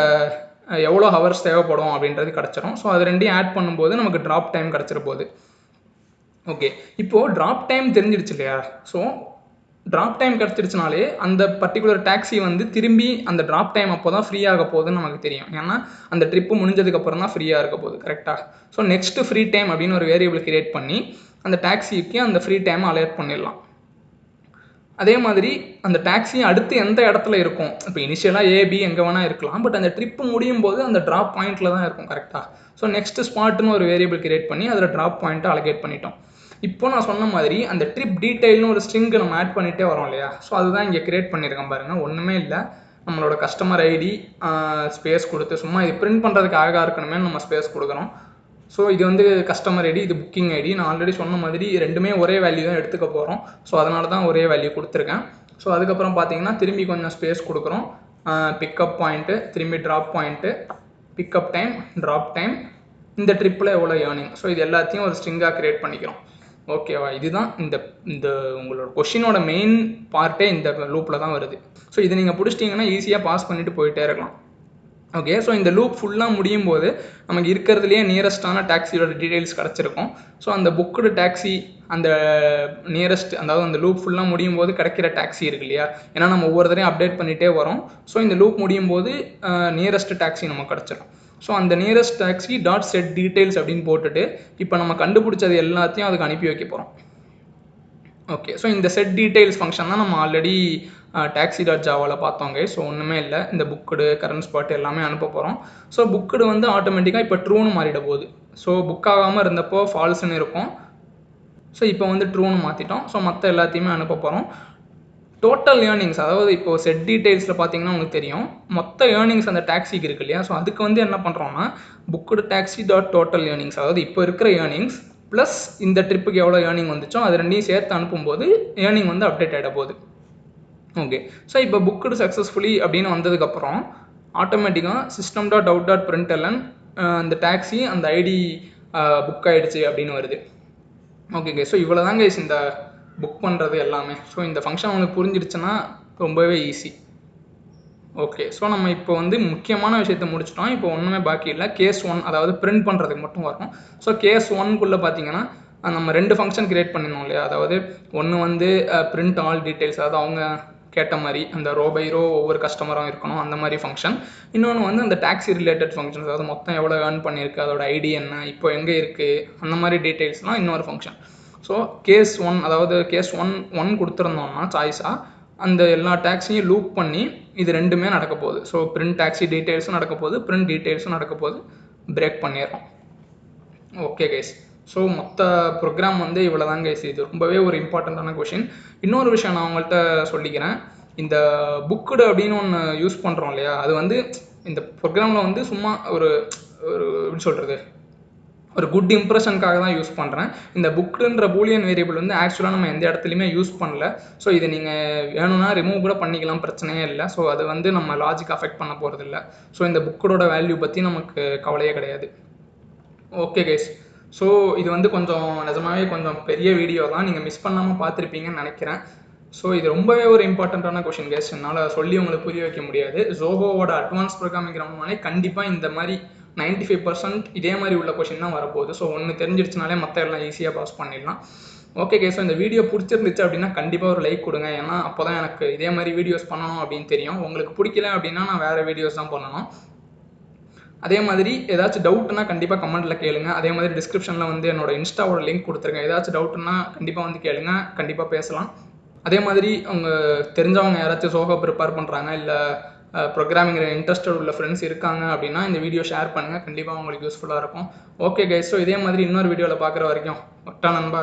எவ்வளோ ஹவர்ஸ் தேவைப்படும் அப்படின்றது கிடச்சிரும். ஸோ அது ரெண்டையும் ஆட் பண்ணும்போது நமக்கு ட்ராப் டைம் கிடச்சிட போகுது. ஓகே. இப்போது ட்ராப் டைம் தெரிஞ்சிடுச்சு இல்லையா? ஸோ ட்ராப் டைம் கிடச்சிடுச்சுனாலே அந்த பர்டிகுலர் டாக்ஸி வந்து திரும்பி அந்த ட்ராப் டைம் அப்போ தான் ஃப்ரீ ஆக போகுதுன்னு நமக்கு தெரியும். ஏன்னா அந்த ட்ரிப்பு முடிஞ்சதுக்கப்புறம் தான் ஃப்ரீயாக இருக்க போகுது. கரெக்டாக? ஸோ நெக்ஸ்ட்டு ஃப்ரீ டைம் அப்படின்னு ஒரு வேரியபிள் கிரியேட் பண்ணி அந்த டாக்ஸிக்கு அந்த ஃப்ரீ டைமை அலர்ட் பண்ணிடலாம். அதே மாதிரி அந்த டாக்ஸி அடுத்து எந்த இடத்துல இருக்கும், இப்போ இனிஷியலாக ஏபி எங்கே வேணால் இருக்கலாம். பட் அந்த ட்ரிப்பு முடியும் போது அந்த ட்ராப் பாயிண்ட்டில் தான் இருக்கும். கரெக்டாக? ஸோ நெக்ஸ்ட் ஸ்பாட்னு ஒரு வேரியபிள் கிரியேட் பண்ணி அதில் ட்ராப் பாயிண்ட்டை அலோகேட் பண்ணிட்டோம். இப்போ நான் சொன்ன மாதிரி அந்த ட்ரிப் டீட்டெயில்னு ஒரு ஸ்ட்ரிங்கு நம்ம ஆட் பண்ணிகிட்டே வரோம் இல்லையா? ஸோ அதுதான் இங்கே கிரியேட் பண்ணியிருக்கேன் பாருங்கள். ஒன்றுமே இல்லை, நம்மளோட கஸ்டமர் ஐடி ஸ்பேஸ் கொடுத்து சும்மா இது பிரிண்ட் பண்ணுறதுக்கு அழகாக இருக்கணுமே நம்ம ஸ்பேஸ் கொடுக்குறோம். ஸோ இது வந்து கஸ்டமர் ஐடி, இது புக்கிங் ஐடி. நான் ஆல்ரெடி சொன்ன மாதிரி ரெண்டுமே ஒரே வேல்யூ தான் எடுத்துக்க போகிறோம். ஸோ அதனால தான் ஒரே வேல்யூ கொடுத்துருக்கேன். ஸோ அதுக்கப்புறம் பார்த்தீங்கன்னா திரும்பி கொஞ்சம் ஸ்பேஸ் கொடுக்குறோம். பிக்கப் பாயிண்ட்டு, திரும்பி drop point, pickup time, drop time, இந்த ட்ரிப்பில் எவ்வளோ ஏர்னிங். ஸோ இது எல்லாத்தையும் ஒரு ஸ்ட்ரிங்காக க்ரியேட் பண்ணிக்கிறோம். ஓகேவா? இதுதான் இந்த உங்களோட கொஷினோட மெயின் பார்ட்டே இந்த லூப்பில் தான் வருது. ஸோ இதை நீங்கள் பிடிச்சிட்டிங்கன்னா ஈஸியாக பாஸ் பண்ணிவிட்டு போயிட்டே இருக்கலாம். ஓகே. ஸோ இந்த லூப் ஃபுல்லாக முடியும் போது நமக்கு இருக்கிறதுலேயே நியரஸ்டான டாக்ஸியோட டீட்டெயில்ஸ் கிடச்சிருக்கும். ஸோ அந்த புக்குடு டாக்ஸி அந்த நியரஸ்ட், அதாவது அந்த லூப் ஃபுல்லாக முடியும் போது கிடைக்கிற டாக்ஸி இருக்கு இல்லையா? ஏன்னா நம்ம ஒவ்வொரு தடையும் அப்டேட் பண்ணிகிட்டே வரோம். ஸோ இந்த லூப் முடியும் போது நியரஸ்ட் டாக்ஸி நமக்கு கிடச்சிடும். ஸோ அந்த nearest taxi dot set details அப்படின்னு போட்டுட்டு இப்போ நம்ம கண்டுபிடிச்சது எல்லாத்தையும் அதுக்கு அனுப்பி வைக்க போகிறோம். ஓகே. ஸோ இந்த செட் டீட்டெயில்ஸ் ஃபங்க்ஷன் தான் நம்ம ஆல்ரெடி taxi.javaவில் பார்த்தோங்க. ஸோ ஒன்றுமே இல்லை, இந்த புக்குடு கரண்ட் ஸ்பாட் எல்லாமே அனுப்ப போகிறோம். ஸோ புக்குடு வந்து ஆட்டோமேட்டிக்காக இப்போ ட்ரூன்னு மாறிட போகுது. ஸோ புக் ஆகாமல் இருந்தப்போ ஃபால்ஸ்ன்னு இருக்கும். ஸோ இப்போ வந்து ட்ரூன்னு மாற்றிட்டோம். ஸோ மற்ற எல்லாத்தையுமே அனுப்ப போகிறோம். டோட்டல் ஏர்னிங்ஸ், அதாவது இப்போது செட் டீட்டெயில்ஸில் பார்த்தீங்கன்னா உங்களுக்கு தெரியும் மொத்த ஏர்னிங்ஸ் அந்த டாக்ஸிக்கு இருக்கு இல்லையா? ஸோ அதுக்கு வந்து என்ன பண்ணுறோம்னா booked taxi dot total earnings, அதாவது இப்போ இருக்கிற ஏர்னிங்ஸ் ப்ளஸ் இந்த ட்ரிப்புக்கு எவ்வளோ ஏர்னிங் வந்துச்சோ அது ரெண்டையும் சேர்த்து அனுப்பும்போது ஏர்னிங் வந்து அப்டேட் ஆகிட போகுது. ஓகே. ஸோ இப்போ புக்குடு சக்ஸஸ்ஃபுல்லி அப்படின்னு வந்ததுக்கப்புறம் ஆட்டோமேட்டிக்காக system.out.println அந்த டாக்ஸி அந்த ஐடி புக் ஆகிடுச்சு அப்படின்னு வருது. ஓகே. ஸோ இவ்வளோ தாங்க இந்த புக் பண்ணுறது எல்லாமே. ஸோ இந்த ஃபங்க்ஷன் உங்களுக்கு புரிஞ்சிடுச்சுன்னா ரொம்பவே ஈஸி. ஓகே. ஸோ நம்ம இப்போ வந்து முக்கியமான விஷயத்தை முடிச்சிட்டோம். இப்போ ஒன்றுமே பாக்கி இல்லை. கேஸ் 1, அதாவது பிரிண்ட் பண்ணுறதுக்கு மட்டும் வரும். ஸோ கேஸ் 1குள்ளே பார்த்தீங்கன்னா நம்ம 2 ஃபங்க்ஷன் கிரியேட் பண்ணிடணும் இல்லையா? அதாவது ஒன்று வந்து பிரிண்ட் ஆல் டீட்டெயில்ஸ், அதாவது அவங்க கேட்ட மாதிரி அந்த ரோ பை ரோ ஒவ்வொரு கஸ்டமரும் இருக்கணும் அந்த மாதிரி ஃபங்க்ஷன். இன்னொன்று வந்து அந்த டாக்ஸி ரிலேட்டட் ஃபங்க்ஷன்ஸ், அதாவது மொத்தம் எவ்வளோ ஏர்ன் பண்ணியிருக்கு, அதோட ஐடி என்ன, இப்போ எங்கே இருக்குது, அந்த மாதிரி டீட்டெயில்ஸ்லாம் இன்னொரு ஃபங்க்ஷன். ஸோ கேஸ் 1, அதாவது கேஸ் 1 கொடுத்துருந்தோம்னா சாய்ஸாக அந்த எல்லா டாக்ஸியும் லூப் பண்ணி இது ரெண்டுமே நடக்க போகுது. ஸோ பிரிண்ட் டாக்ஸி டீட்டெயில்ஸும் நடக்க போகுது, பிரிண்ட் டீட்டெயில்ஸும் நடக்க போகுது. பிரேக் பண்ணிடுறோம். Okay guys. ஸோ மொத்த ப்ரோக்ராம் வந்து இவ்வளோ தான் கைஸ். இது ரொம்பவே ஒரு இம்பார்ட்டண்ட்டான கொஷின். இன்னொரு விஷயம் நான் உங்கள்கிட்ட சொல்லிக்கிறேன். இந்த புக்குடு அப்படின்னு ஒன்று யூஸ் பண்ணுறோம் இல்லையா, அது வந்து இந்த ப்ரோக்ராமில் வந்து சும்மா ஒரு ஒரு எப்படி சொல்கிறது, ஒரு குட் இம்ப்ரெஷனுக்காக தான் யூஸ் பண்ணுறேன். இந்த புக்குன்ற பூலியன் வேரியபிள் வந்து ஆக்சுவலாக நம்ம எந்த இடத்துலையுமே யூஸ் பண்ணல. ஸோ இதை நீங்கள் வேணும்னா ரிமூவ் கூட பண்ணிக்கலாம், பிரச்சனையே இல்லை. ஸோ அது வந்து நம்ம லாஜிக் அஃபெக்ட் பண்ண போகிறதில்ல. ஸோ இந்த புக்கோட வேல்யூ பற்றி நமக்கு கவலையே கிடையாது. ஓகே கைஸ், ஸோ இது வந்து கொஞ்சம் நிஜமாவே கொஞ்சம் பெரிய வீடியோ தான், நீங்கள் மிஸ் பண்ணாமல் பார்த்துருப்பீங்கன்னு நினைக்கிறேன். ஸோ இது ரொம்பவே ஒரு இம்பார்ட்டண்ட்டான கொஷின் கைஸ், என்னால் சொல்லி உங்களுக்கு புரிய வைக்க முடியாது. ஜோஹோவோட அட்வான்ஸ் ப்ரோக்ராமிங் கிராமர்னாலே கண்டிப்பாக இந்த மாதிரி 95% இதே மாதிரி உள்ள கொஷின் தான் வரப்போகுது. ஸோ ஒன்று தெரிஞ்சிருச்சுனாலே மற்ற எல்லாம் ஈஸியாக பாஸ் பண்ணிடலாம். ஓகே கைஸ், ஸோ இந்த வீடியோ பிடிச்சிருந்துச்சு அப்படின்னா கண்டிப்பாக ஒரு லைக் கொடுங்க. ஏன்னா அப்போ தான் எனக்கு இதே மாதிரி வீடியோஸ் பண்ணணும் அப்படின்னு தெரியும். உங்களுக்கு பிடிக்கல அப்படின்னா நான் வேறு வீடியோஸ் தான் பண்ணணும். அதே மாதிரி ஏதாச்சும் டவுட்னா கண்டிப்பாக கமெண்ட்டில் கேளுங்க. அதே மாதிரி டிஸ்கிரிப்ஷனில் வந்து என்னோட இன்ஸ்டாவோட லிங்க் கொடுத்துருக்கேன். ஏதாச்சும் டவுட்னா கண்டிப்பாக வந்து கேளுங்க, கண்டிப்பாக பேசலாம். அதே மாதிரி அவங்க தெரிஞ்சவங்க யாராச்சும் சோஹோ ப்ரிப்பேர் பண்ணுறாங்க, இல்லை ப்ரோக்ராமிங் இன்ட்ரெஸ்டட் உள்ள ஃப்ரெண்ட்ஸ் இருக்காங்க அப்படின்னா இந்த வீடியோ ஷேர் பண்ணுங்கள், கண்டிப்பாக உங்களுக்கு யூஸ்ஃபுல்லாக இருக்கும். ஓகே கைஸ், ஸோ இதே மாதிரி இன்னொரு வீடியோவில் பார்க்குற வரைக்கும் நண்பா.